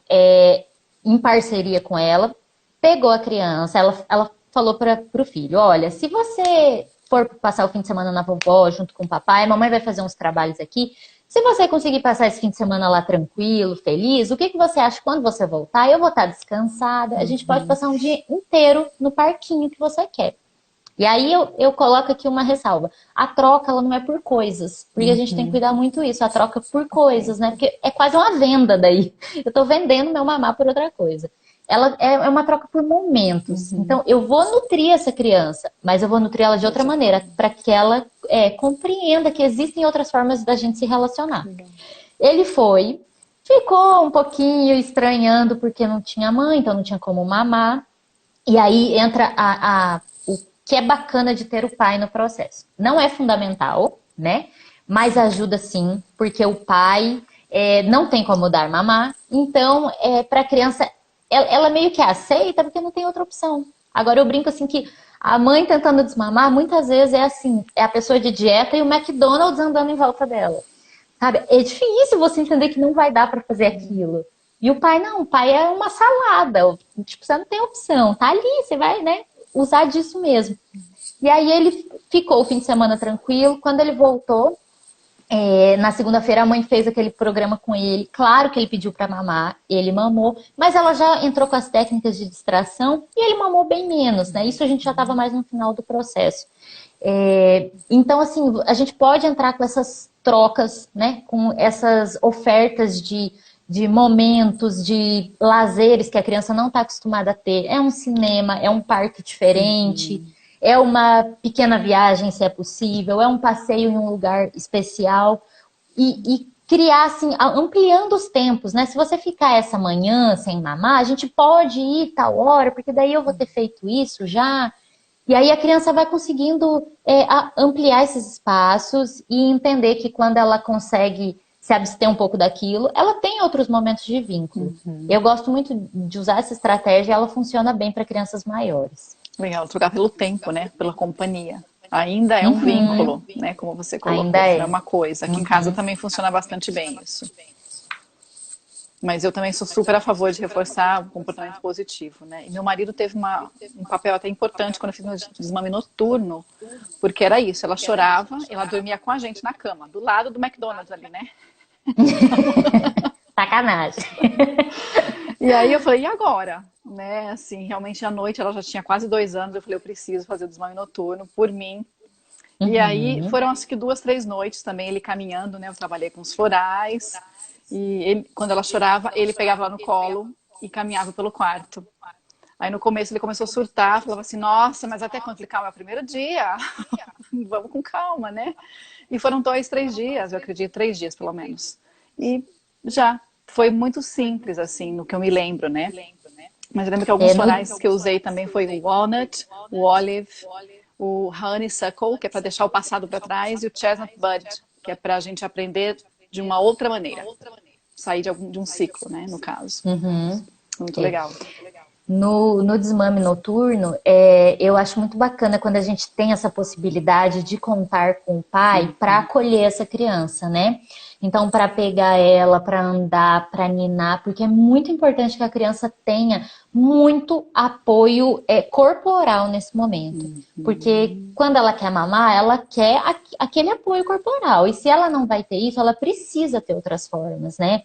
em parceria com ela, pegou a criança, ela falou para o filho, olha, se você for passar o fim de semana na vovó junto com o papai, a mamãe vai fazer uns trabalhos aqui, se você conseguir passar esse fim de semana lá tranquilo, feliz, o que você acha quando você voltar? Eu vou estar descansada, a gente pode passar um dia inteiro no parquinho que você quer. E aí eu coloco aqui uma ressalva. A troca, ela não é por coisas. Porque a gente tem que cuidar muito isso. A troca por coisas, né? Porque é quase uma venda daí. Eu tô vendendo meu mamar por outra coisa. Ela é uma troca por momentos. Então, eu vou nutrir essa criança, mas eu vou nutrir ela de outra maneira, para que ela compreenda que existem outras formas da gente se relacionar. Ele ficou um pouquinho estranhando porque não tinha mãe, então não tinha como mamar. E aí entra o que é bacana de ter o pai no processo. Não é fundamental, né? Mas ajuda sim, porque o pai não tem como dar mamar. Então, para a criança, ela meio que aceita porque não tem outra opção. Agora, eu brinco assim que a mãe tentando desmamar, muitas vezes é assim, é a pessoa de dieta e o McDonald's andando em volta dela. Sabe? É difícil você entender que não vai dar para fazer aquilo. E o pai não, o pai é uma salada. Tipo, você não tem opção. Tá ali, você vai, né, usar disso mesmo. E aí ele ficou o fim de semana tranquilo. Quando ele voltou, na segunda-feira a mãe fez aquele programa com ele. Claro que ele pediu para mamar, ele mamou, mas ela já entrou com as técnicas de distração e ele mamou bem menos, né? Isso a gente já estava mais no final do processo. Então, assim, a gente pode entrar com essas trocas, né? Com essas ofertas de momentos, de lazeres que a criança não está acostumada a ter. É um cinema, é um parque diferente, é uma pequena viagem, se é possível, é um passeio em um lugar especial. E criar, assim, ampliando os tempos, né? Se você ficar essa manhã sem mamar, a gente pode ir tal hora, porque daí eu vou ter feito isso já. E aí a criança vai conseguindo ampliar esses espaços e entender que quando ela consegue se abster um pouco daquilo, ela tem outros momentos de vínculo. Eu gosto muito de usar essa estratégia e ela funciona bem para crianças maiores. Legal, trocar pelo tempo, né? Pela companhia. Ainda é um vínculo, né? Como você colocou, Ainda é uma coisa. Aqui em casa também funciona bastante bem isso. Mas eu também sou super a favor de reforçar o comportamento positivo, né? E meu marido teve um papel até importante quando eu fiz meu desmame noturno, porque era isso, ela chorava, ela dormia com a gente na cama, do lado do McDonald's ali, né? Sacanagem. E aí eu falei, e agora? Né? Assim, realmente à noite, ela já tinha quase 2 anos, eu falei, eu preciso fazer o desmame noturno por mim. E aí foram acho que 2, 3 noites também, ele caminhando, né? Eu trabalhei com os florais. E ele, quando ela chorava, ele pegava ela no colo e caminhava pelo quarto. Aí no começo ele começou a surtar, falava assim, nossa, mas até quando? Eu falei, calma, é o primeiro dia. Vamos com calma, né? E foram 2, 3 dias, eu acredito, 3 dias pelo menos. E já foi muito simples, assim, no que eu me lembro, né? Mas eu lembro que alguns florais que eu usei também foi o walnut, o olive, o honeysuckle, que é para deixar o passado para trás, e o chestnut bud, que é para a gente aprender de uma outra maneira. Sair de um ciclo, né, no caso. Muito legal. No desmame noturno, eu acho muito bacana quando a gente tem essa possibilidade de contar com o pai para acolher essa criança, né? Então, para pegar ela, para andar, para ninar, porque é muito importante que a criança tenha muito apoio corporal nesse momento. Porque quando ela quer mamar, ela quer aquele apoio corporal. E se ela não vai ter isso, ela precisa ter outras formas, né?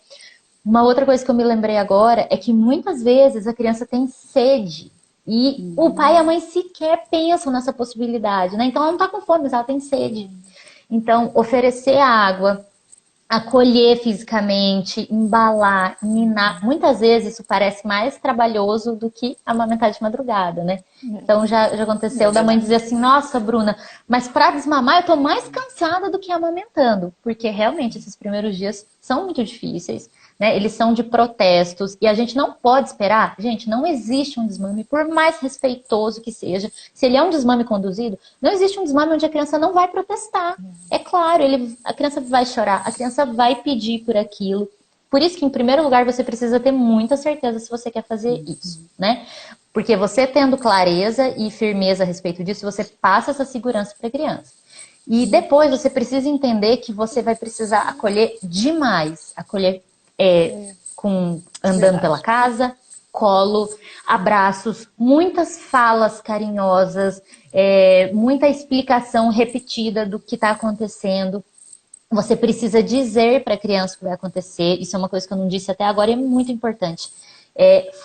Uma outra coisa que eu me lembrei agora é que muitas vezes a criança tem sede e o pai e a mãe sequer pensam nessa possibilidade, né? Então ela não tá com fome, mas ela tem sede. Então, oferecer água, acolher fisicamente, embalar, ninar. Muitas vezes isso parece mais trabalhoso do que amamentar de madrugada, né? Então já aconteceu da mãe dizer assim, nossa, Bruna, mas para desmamar eu tô mais cansada do que amamentando, porque realmente esses primeiros dias são muito difíceis, né? Eles são de protestos e a gente não pode esperar. Gente, não existe um desmame, por mais respeitoso que seja. Se ele é um desmame conduzido, não existe um desmame onde a criança não vai protestar. É claro, a criança vai chorar, a criança vai pedir por aquilo. Por isso que, em primeiro lugar, você precisa ter muita certeza se você quer fazer isso, né? Porque você tendo clareza e firmeza a respeito disso, você passa essa segurança para a criança. E depois você precisa entender que você vai precisar acolher demais, acolher andando pela casa, colo, abraços, muitas falas carinhosas, muita explicação repetida do que está acontecendo. Você precisa dizer para a criança o que vai acontecer. Isso é uma coisa que eu não disse até agora e é muito importante.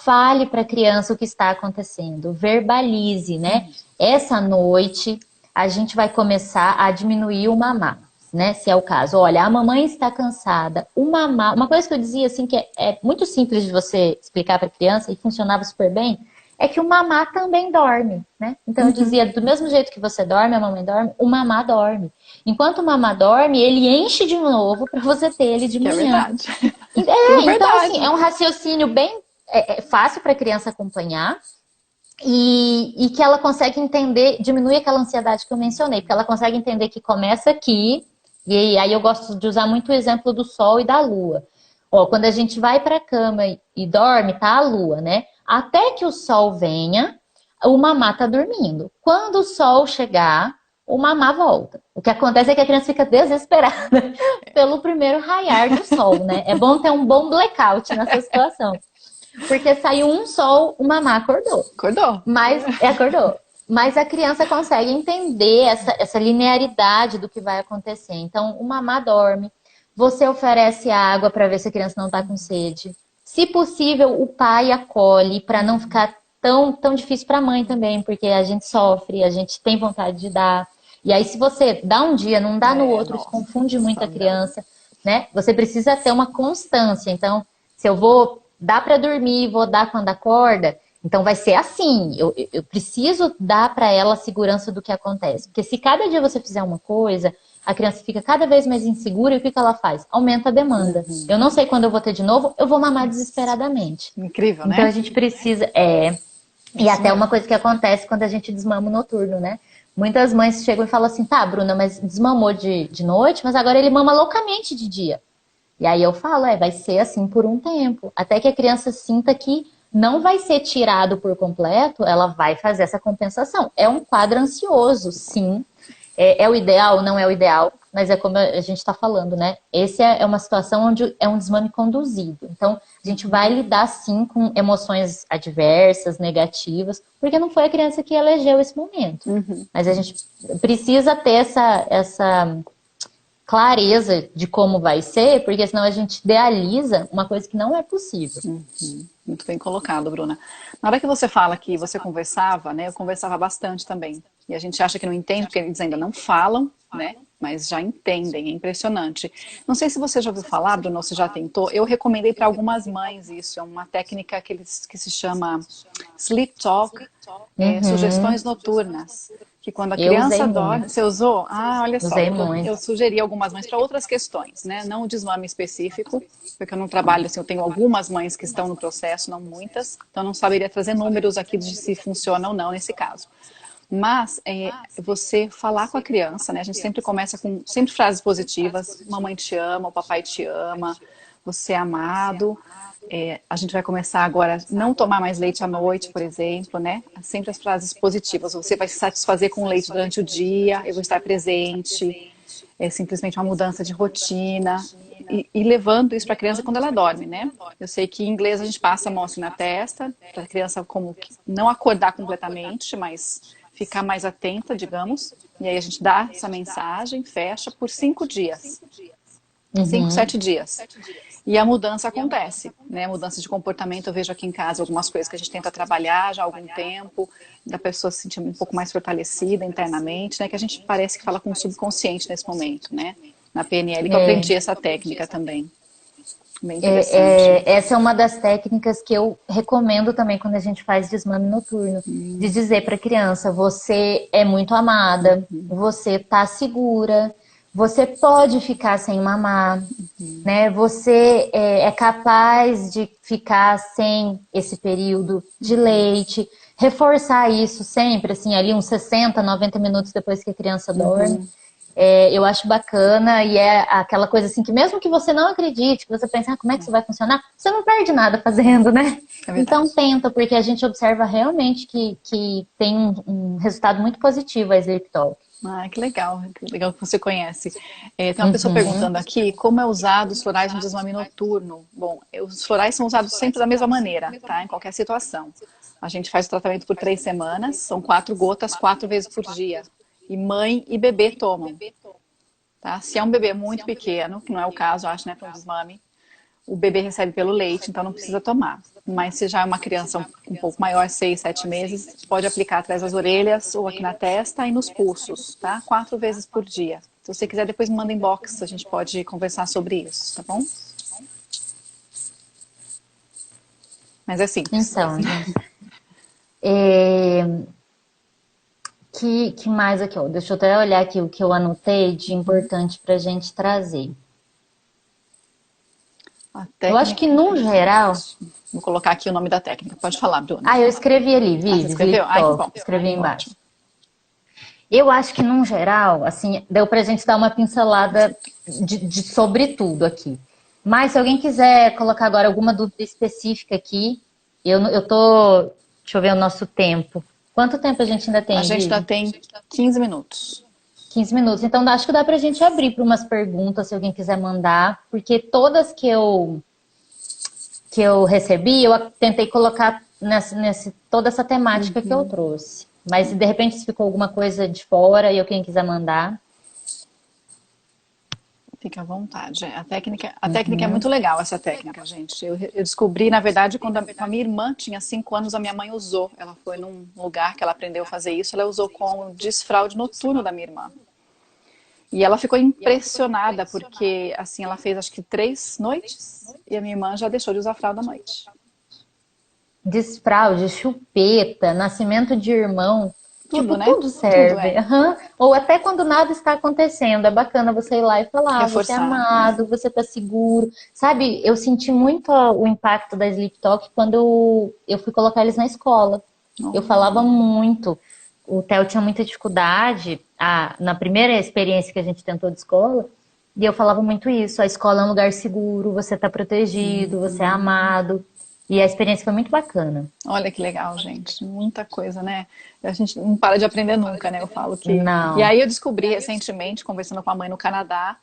Fale para a criança o que está acontecendo, verbalize, né? Essa noite a gente vai começar a diminuir o mamar, né? Se é o caso. Olha, a mamãe está cansada. O mamar, uma coisa que eu dizia assim que é muito simples de você explicar para a criança e funcionava super bem, é que o mamar também dorme, né? Então eu dizia, do mesmo jeito que você dorme, a mamãe dorme, o mamar dorme. Enquanto o mamar dorme, ele enche de novo para você ter ele de manhã. É verdade. Então assim, é um raciocínio bem fácil para a criança acompanhar. E que ela consegue entender, diminuir aquela ansiedade que eu mencionei, porque ela consegue entender que começa aqui, e aí eu gosto de usar muito o exemplo do sol e da lua. Ó, quando a gente vai para a cama e dorme, tá a lua, né? Até que o sol venha, o mamá tá dormindo. Quando o sol chegar, o mamá volta. O que acontece é que a criança fica desesperada pelo primeiro raiar do sol, né? É bom ter um bom blackout nessa situação. Porque saiu um sol, o mamá acordou. Acordou. Mas a criança consegue entender essa linearidade do que vai acontecer. Então, o mamá dorme, você oferece água para ver se a criança não está com sede. Se possível, o pai acolhe para não ficar tão difícil para a mãe também, porque a gente sofre, a gente tem vontade de dar. E aí, se você dá um dia, não dá no outro, isso confunde muito a criança, né? Você precisa ter uma constância. Então, se eu vou dar para dormir, vou dar quando acorda, então vai ser assim. Eu preciso dar para ela a segurança do que acontece. Porque se cada dia você fizer uma coisa, a criança fica cada vez mais insegura e o que ela faz? Aumenta a demanda. Eu não sei quando eu vou ter de novo, eu vou mamar desesperadamente. Incrível, né? Então a gente precisa... E até uma coisa que acontece quando a gente desmama o noturno, né? Muitas mães chegam e falam assim, tá, Bruna, mas desmamou de noite, mas agora ele mama loucamente de dia. E aí eu falo, vai ser assim por um tempo. Até que a criança sinta que não vai ser tirado por completo, ela vai fazer essa compensação. É um quadro ansioso, sim. É o ideal, não é o ideal, mas é como a gente está falando, né? Essa é uma situação onde é um desmame conduzido. Então, a gente vai lidar, sim, com emoções adversas, negativas, porque não foi a criança que elegeu esse momento. Mas a gente precisa ter essa clareza de como vai ser, porque senão a gente idealiza uma coisa que não é possível. Muito bem colocado, Bruna. Na hora que você fala que você conversava, né? Eu conversava bastante também. E a gente acha que não entende, porque eles ainda não falam, né? Mas já entendem, é impressionante. Não sei se você já ouviu falar, Bruna, ou se já tentou. Eu recomendei para algumas mães isso. É uma técnica que se chama Sleep Talk, sugestões noturnas. Que quando a criança dorme... Você usou? Ah, olha só. Eu sugeri algumas mães para outras questões, né? Não o desmame específico, porque eu não trabalho assim, eu tenho algumas mães que estão no processo, não muitas, então eu não saberia trazer números aqui de se funciona ou não nesse caso. Mas você falar com a criança, né? A gente sempre começa com frases positivas, mamãe te ama, o papai te ama, você é amado. A gente vai começar agora a não tomar mais leite à noite, por exemplo, né? Sempre as frases positivas. Você vai se satisfazer com o leite durante o dia, eu vou estar presente. É simplesmente uma mudança de rotina. E levando isso para a criança quando ela dorme, né? Eu sei que em inglês a gente passa a mão assim na testa, para a criança como que não acordar completamente, mas ficar mais atenta, digamos. E aí a gente dá essa mensagem, fecha por 5 dias. 5, 7 dias. E a mudança acontece, né? A mudança de comportamento, eu vejo aqui em casa algumas coisas que a gente tenta trabalhar já há algum tempo, da pessoa se sentir um pouco mais fortalecida internamente, né? Que a gente parece que fala com o subconsciente nesse momento, né? na PNL, que eu aprendi essa técnica também. Bem interessante. Essa é uma das técnicas que eu recomendo também quando a gente faz desmame noturno. De dizer para a criança, você é muito amada, você está segura, você pode ficar sem mamar, né? Você é capaz de ficar sem esse período de leite. Reforçar isso sempre, assim, ali uns 60, 90 minutos depois que a criança dorme. Eu acho bacana e é aquela coisa assim que mesmo que você não acredite, que você pense, como é que isso vai funcionar? Você não perde nada fazendo, né? Então tenta, porque a gente observa realmente que tem um resultado muito positivo a Sleep Talk. Que legal que você conhece. Tem uma pessoa perguntando aqui, como é usado os florais no desmame noturno? Bom, os florais são usados sempre da mesma maneira, tá? Em qualquer situação. A gente faz o tratamento por 3 semanas, são 4 gotas, 4 vezes por dia. E mãe e bebê tomam. Tá? Se é um bebê muito pequeno, que não é o caso, acho, né, para um desmame, o bebê recebe pelo leite, então não precisa tomar. Mas se já é uma criança um pouco maior, 6, 7 meses, pode aplicar atrás das orelhas ou aqui na testa e nos pulsos, tá? 4 vezes por dia. Se você quiser, depois me manda inbox, a gente pode conversar sobre isso, tá bom? Mas é simples. Então, que mais aqui, ó? Deixa eu até olhar aqui o que eu anotei de importante para a gente trazer. Eu acho que, no geral... Vou colocar aqui o nome da técnica. Pode falar, Bruna. Eu escrevi ali, Vivi. Você escreveu? Que bom. Escrevi embaixo. Eu acho que, no geral, assim, deu pra gente dar uma pincelada sobre tudo aqui. Mas se alguém quiser colocar agora alguma dúvida específica aqui, eu tô... Deixa eu ver o nosso tempo. Quanto tempo a gente ainda tem, A gente Vivi? ainda tem 15 minutos. 15 minutos. Então, acho que dá pra gente abrir para umas perguntas, se alguém quiser mandar. Porque todas que eu recebi, eu tentei colocar toda essa temática que eu trouxe. Mas, de repente, se ficou alguma coisa de fora e quem quiser mandar... Fica à vontade. A técnica é muito legal, essa técnica, gente. Eu descobri, na verdade, quando a minha irmã tinha 5 anos, a minha mãe usou. Ela foi num lugar que ela aprendeu a fazer isso, ela usou como desfraude noturno da minha irmã. E ela ficou impressionada, porque assim, ela fez acho que 3 noites, e a minha irmã já deixou de usar fralda à noite. Desfraude, chupeta, nascimento de irmão... Tudo, né? Tudo serve. Tudo Ou até quando nada está acontecendo. É bacana você ir lá e falar, você é amado, você está seguro. Sabe, eu senti muito o impacto da Sleep Talk quando eu fui colocar eles na escola. Eu falava muito. O Theo tinha muita dificuldade na primeira experiência que a gente tentou de escola. E eu falava muito isso. A escola é um lugar seguro, você está protegido, você é amado. E a experiência foi muito bacana. Olha que legal, gente. Muita coisa, né? A gente não para de aprender nunca, né? Eu falo que... Não. E aí eu descobri recentemente, conversando com a mãe no Canadá,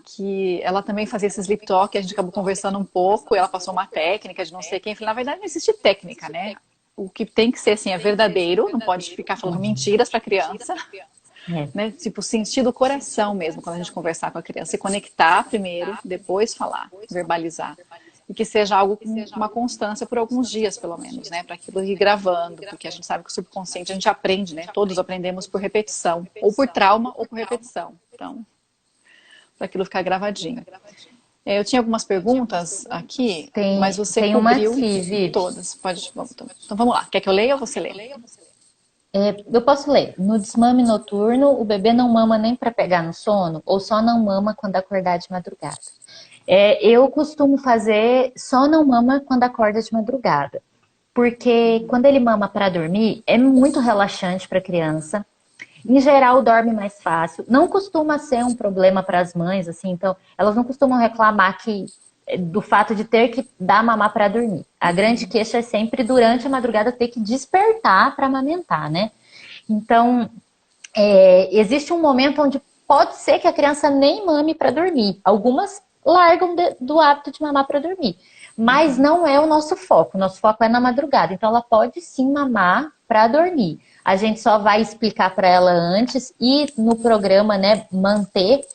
que ela também fazia esse sleep talk, a gente acabou conversando um pouco, e ela passou uma técnica de não sei quem. Falei, na verdade não existe técnica, né? O que tem que ser, assim, é verdadeiro, não pode ficar falando mentiras para a criança. Né? Tipo, sentir do coração mesmo, quando a gente conversar com a criança. Se conectar primeiro, depois falar, verbalizar. E que seja algo com uma constância por alguns dias, pelo menos, né? Para aquilo ir gravando, porque a gente sabe que o subconsciente a gente aprende, né? Todos aprendemos por repetição, ou por trauma, ou por repetição. Então, para aquilo ficar gravadinho. Eu tinha algumas perguntas aqui, mas você cobriu todas. Pode, então vamos lá. Quer que eu leia ou você lê? Eu posso ler. No desmame noturno, o bebê não mama nem para pegar no sono, ou só não mama quando acordar de madrugada? Eu costumo fazer só não mama quando acorda de madrugada. Porque quando ele mama para dormir, é muito relaxante para a criança. Em geral, dorme mais fácil. Não costuma ser um problema para as mães, assim. Então, elas não costumam reclamar do fato de ter que dar mamar para dormir. A grande queixa é sempre, durante a madrugada, ter que despertar para amamentar, né? Então, existe um momento onde pode ser que a criança nem mame para dormir. Algumas largam do hábito de mamar para dormir. Mas não é o nosso foco. O nosso foco é na madrugada. Então, ela pode sim mamar para dormir. A gente só vai explicar para ela antes e no programa, né, manter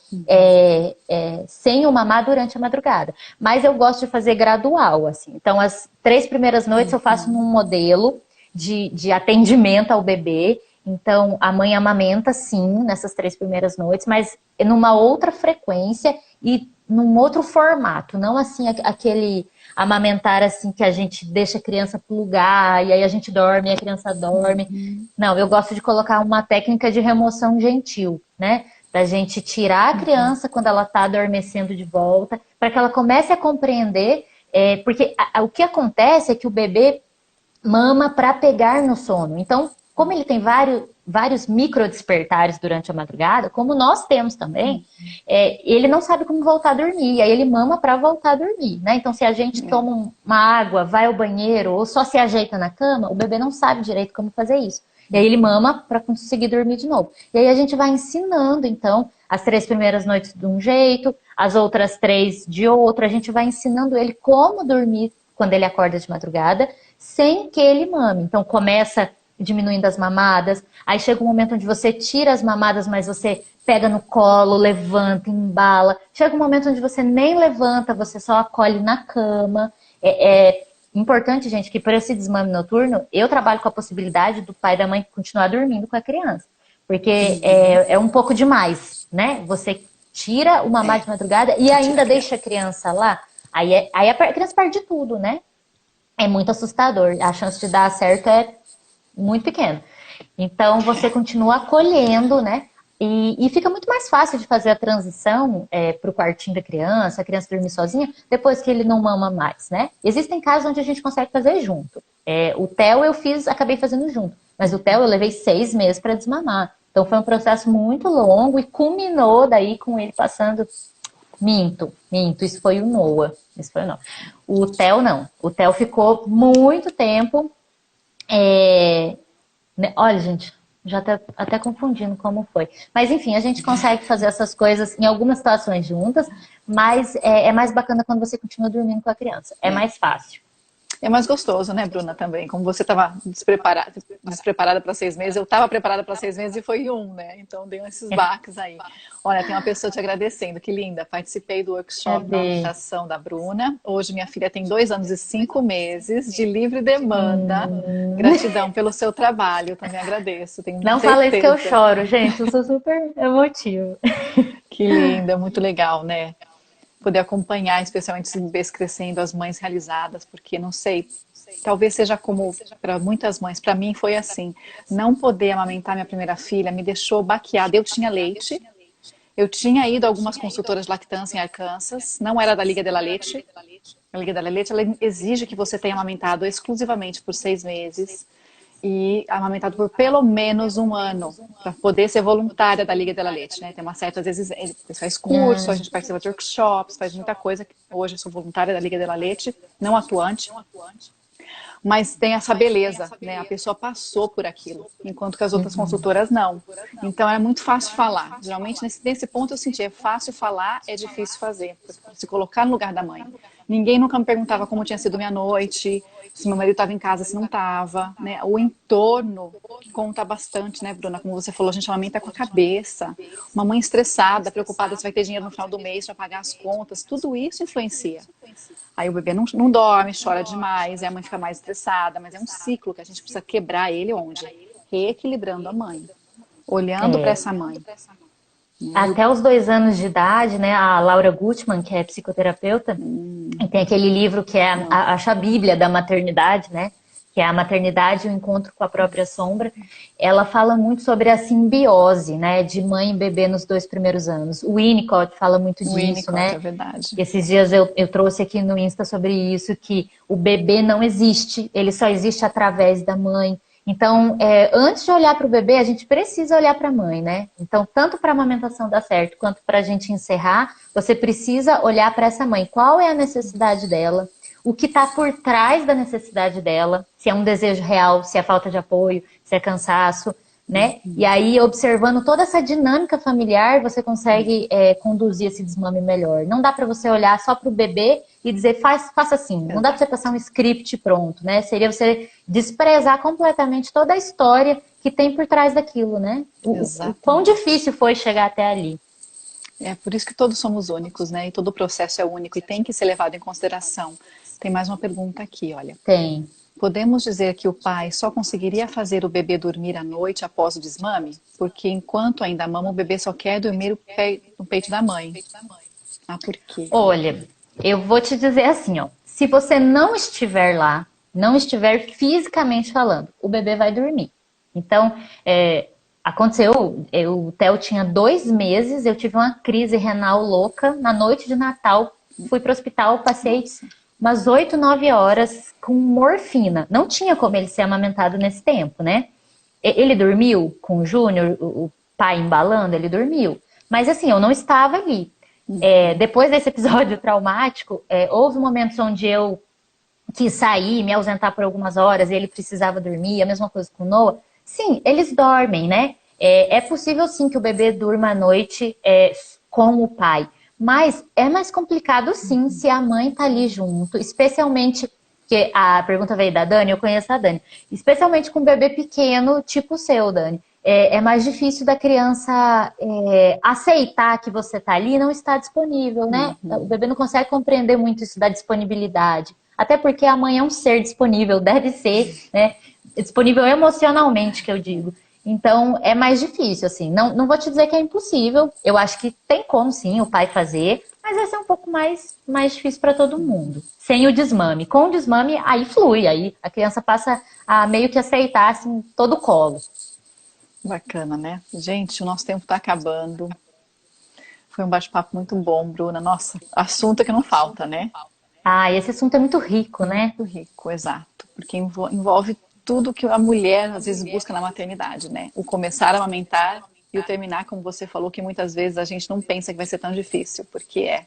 sem o mamar durante a madrugada. Mas eu gosto de fazer gradual, assim. Então, as 3 primeiras noites eu faço num modelo de atendimento ao bebê. Então, a mãe amamenta, sim, nessas 3 primeiras noites, mas numa outra frequência e num outro formato. Não assim, aquele amamentar assim que a gente deixa a criança plugar e aí a gente dorme e a criança dorme. Não, eu gosto de colocar uma técnica de remoção gentil, né? Da gente tirar a criança quando ela está adormecendo de volta, para que ela comece a compreender, porque o que acontece é que o bebê mama para pegar no sono. Então, como ele tem vários micro despertares durante a madrugada, como nós temos também, ele não sabe como voltar a dormir. E aí ele mama para voltar a dormir, né? Então, se a gente toma uma água, vai ao banheiro ou só se ajeita na cama, o bebê não sabe direito como fazer isso. E aí ele mama para conseguir dormir de novo. E aí a gente vai ensinando, então, as 3 primeiras noites de um jeito, as outras 3 de outro. A gente vai ensinando ele como dormir quando ele acorda de madrugada, sem que ele mame. Então começa diminuindo as mamadas, aí chega um momento onde você tira as mamadas, mas você pega no colo, levanta, embala. Chega um momento onde você nem levanta, você só acolhe na cama. É importante, gente, que por esse desmame noturno, eu trabalho com a possibilidade do pai e da mãe continuar dormindo com a criança. Porque é um pouco demais, né? Você tira o mamar de madrugada e ainda deixa a criança lá. Aí a criança perde tudo, né? É muito assustador. A chance de dar certo é muito pequena. Então, você continua acolhendo, né? E fica muito mais fácil de fazer a transição para o quartinho da criança, a criança dormir sozinha, depois que ele não mama mais, né? Existem casos onde a gente consegue fazer junto. O Theo acabei fazendo junto. Mas o Theo eu levei 6 meses para desmamar. Então, foi um processo muito longo e culminou daí com ele passando... Minto, isso foi o Noah. O Theo não. O Theo ficou muito tempo. Olha, gente, já até confundindo como foi. Mas enfim, a gente consegue fazer essas coisas em algumas situações juntas, mas é mais bacana quando você continua dormindo com a criança. É mais fácil. É mais gostoso, né, Bruna, também. Como você estava despreparada para 6 meses, eu estava preparada para 6 meses e foi 1, né? Então deu esses baques aí. Olha, tem uma pessoa te agradecendo, que linda. Participei do workshop da amamentação da Bruna. Hoje minha filha tem 2 anos e 5 meses de livre demanda. Gratidão pelo seu trabalho, eu também agradeço. Tenho Não fala isso que eu choro, gente. Eu sou super emotiva. Que linda, muito legal, né? Poder acompanhar, especialmente os bebês crescendo, as mães realizadas, porque não sei, talvez seja como para muitas mães, para mim foi assim, não poder amamentar minha primeira filha me deixou baqueada. Eu tinha leite, eu tinha ido a algumas consultoras de lactância em Arkansas, não era da Liga de la Leche. A Liga de la Leche, ela exige que você tenha amamentado exclusivamente por 6 meses e amamentado por pelo menos 1 ano, para poder ser voluntária da Liga de la Leche, né? Tem uma certa, às vezes, você faz curso, a gente participa de workshops, faz muita coisa. Hoje eu sou voluntária da Liga de la Leche, não atuante, mas tem essa beleza, né? A pessoa passou por aquilo, enquanto que as outras consultoras não. Então é muito fácil falar. Geralmente nesse ponto eu senti, é fácil falar, é difícil fazer, se colocar no lugar da mãe. Ninguém nunca me perguntava como tinha sido minha noite, se meu marido estava em casa, se não estava, né? O entorno conta bastante, né, Bruna? Como você falou, a gente amamenta com a cabeça. Uma mãe estressada, preocupada se vai ter dinheiro no final do mês para pagar as contas, tudo isso influencia. Aí o bebê não dorme, chora demais, aí a mãe fica mais estressada, mas é um ciclo que a gente precisa quebrar ele onde? Reequilibrando a mãe, olhando para essa mãe. Até os 2 anos de idade, né, a Laura Gutman, que é psicoterapeuta, e tem aquele livro que é a Bíblia da maternidade, né, que é a maternidade e o encontro com a própria sombra. Ela fala muito sobre a simbiose, né, de mãe e bebê nos 2 primeiros anos. O Winnicott fala muito disso, né? É verdade. Esses dias eu trouxe aqui no Insta sobre isso, que o bebê não existe, ele só existe através da mãe. Então, antes de olhar para o bebê, a gente precisa olhar para a mãe, né? Então, tanto para a amamentação dar certo, quanto para a gente encerrar, você precisa olhar para essa mãe. Qual é a necessidade dela? O que está por trás da necessidade dela? Se é um desejo real, se é falta de apoio, se é cansaço, né? E aí, observando toda essa dinâmica familiar, você consegue conduzir esse desmame melhor. Não dá para você olhar só para o bebê e dizer, faça assim. Não dá para você passar um script pronto, né? Seria você desprezar completamente toda a história que tem por trás daquilo, né? O quão difícil foi chegar até ali. É por isso que todos somos únicos, né? E todo o processo é único e tem que ser levado em consideração. Tem mais uma pergunta aqui, olha. Tem. Podemos dizer que o pai só conseguiria fazer o bebê dormir à noite após o desmame? Porque enquanto ainda mama, o bebê só quer dormir no peito da mãe. Ah, por quê? Olha, eu vou te dizer assim, ó. Se você não estiver lá, não estiver fisicamente falando, o bebê vai dormir. Então, aconteceu, o Theo tinha 2 meses, eu tive uma crise renal louca na noite de Natal, fui para o hospital, passei Nossa. umas 8, 9 horas com morfina. Não tinha como ele ser amamentado nesse tempo, né? Ele dormiu com o Júnior, o pai embalando, ele dormiu. Mas assim, eu não estava ali. Depois desse episódio traumático, houve momentos onde eu quis sair, me ausentar por algumas horas e ele precisava dormir, a mesma coisa com o Noah. Sim, eles dormem, né? É possível sim que o bebê durma à noite com o pai. Mas é mais complicado sim se a mãe tá ali junto, especialmente, que a pergunta veio da Dani, eu conheço a Dani, especialmente com um bebê pequeno, tipo o seu, Dani. É mais difícil da criança aceitar que você tá ali e não está disponível, né? O bebê não consegue compreender muito isso da disponibilidade. Até porque a mãe é um ser disponível, deve ser, né? Disponível emocionalmente, que eu digo. Então, é mais difícil, assim. Não vou te dizer que é impossível. Eu acho que tem como, sim, o pai fazer. Mas vai ser um pouco mais difícil para todo mundo. Sem o desmame. Com o desmame, aí flui. Aí a criança passa a meio que aceitar, assim, todo o colo. Bacana, né? Gente, o nosso tempo está acabando. Foi um bate-papo muito bom, Bruna. Nossa, assunto que não falta, né? Ah, esse assunto é muito rico, né? Muito rico, exato. Porque envolve tudo que a mulher às vezes busca na maternidade, né? O começar a amamentar e o terminar, como você falou, que muitas vezes a gente não pensa que vai ser tão difícil, porque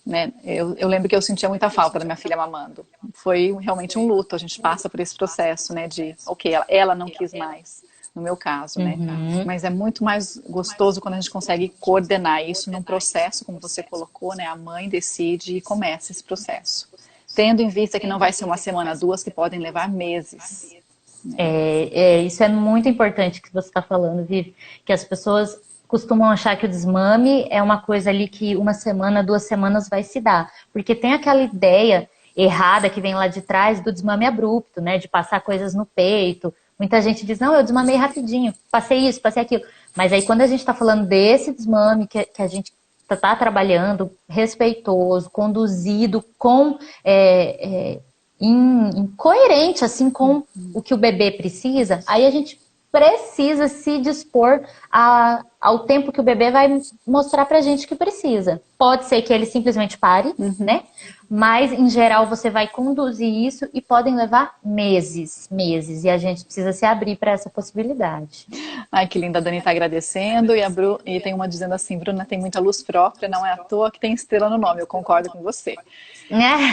né? Eu lembro que eu sentia muita falta da minha filha mamando. Foi realmente um luto, a gente passa por esse processo, né? De, ok, ela não quis mais, no meu caso, né? Mas é muito mais gostoso quando a gente consegue coordenar isso num processo, como você colocou, né? A mãe decide e começa esse processo. Tendo em vista que não vai ser uma semana, duas, que podem levar meses. Isso é muito importante que você está falando, Vivi, que as pessoas costumam achar que o desmame é uma coisa ali que uma semana, 2 semanas vai se dar. Porque tem aquela ideia errada que vem lá de trás do desmame abrupto, né? De passar coisas no peito. Muita gente diz, não, eu desmamei rapidinho, passei isso, passei aquilo. Mas aí quando a gente está falando desse desmame que a gente está trabalhando, respeitoso, conduzido, coerente assim com o que o bebê precisa, aí a gente precisa se dispor ao tempo que o bebê vai mostrar pra gente que precisa. Pode ser que ele simplesmente pare, né? Mas, em geral, você vai conduzir isso e podem levar meses. E a gente precisa se abrir para essa possibilidade. Ai, que linda, a Dani está agradecendo e tem uma dizendo assim, Bruna tem muita luz própria, não é à toa que tem estrela no nome, eu concordo com você.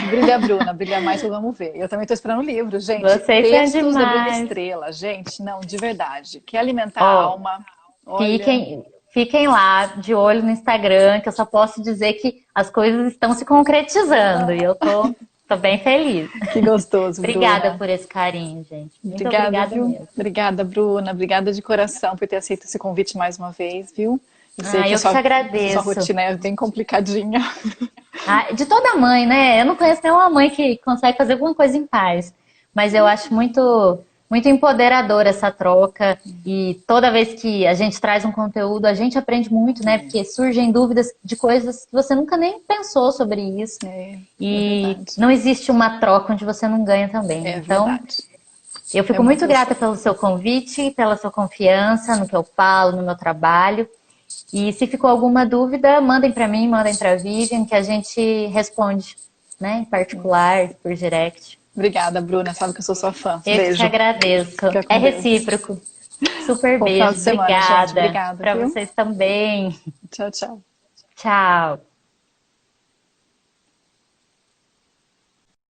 Brilha, Bruna, brilha mais que vamos ver. Eu também estou esperando o livro, gente. Vocês Textos são da Bruna demais. Estrela, gente, não, de verdade. Quer alimentar a alma? Olha... Fiquem lá de olho no Instagram, que eu só posso dizer que as coisas estão se concretizando e eu tô bem feliz. Que gostoso, Obrigada Bruna. por esse carinho, gente. Muito obrigada mesmo. Obrigada, Bruna. Obrigada de coração por ter aceito esse convite mais uma vez, viu? Eu que te agradeço. Sua rotina é bem complicadinha. De toda mãe, né? Eu não conheço nenhuma mãe que consegue fazer alguma coisa em paz. Mas eu acho muito empoderadora essa troca. E toda vez que a gente traz um conteúdo, a gente aprende muito, né? Porque surgem dúvidas de coisas que você nunca nem pensou sobre isso. E não existe uma troca onde você não ganha também. Então, verdade. Eu fico muito grata pelo seu convite, pela sua confiança no que eu falo, no meu trabalho. E se ficou alguma dúvida, mandem para mim, mandem para a Vivian, que a gente responde, né? Em particular, por direct. Obrigada, Bruna. Sabe que eu sou sua fã. Eu Beijo. te agradeço. É recíproco. Super beijo. Obrigada. Obrigada para vocês também. Tchau, tchau. Tchau.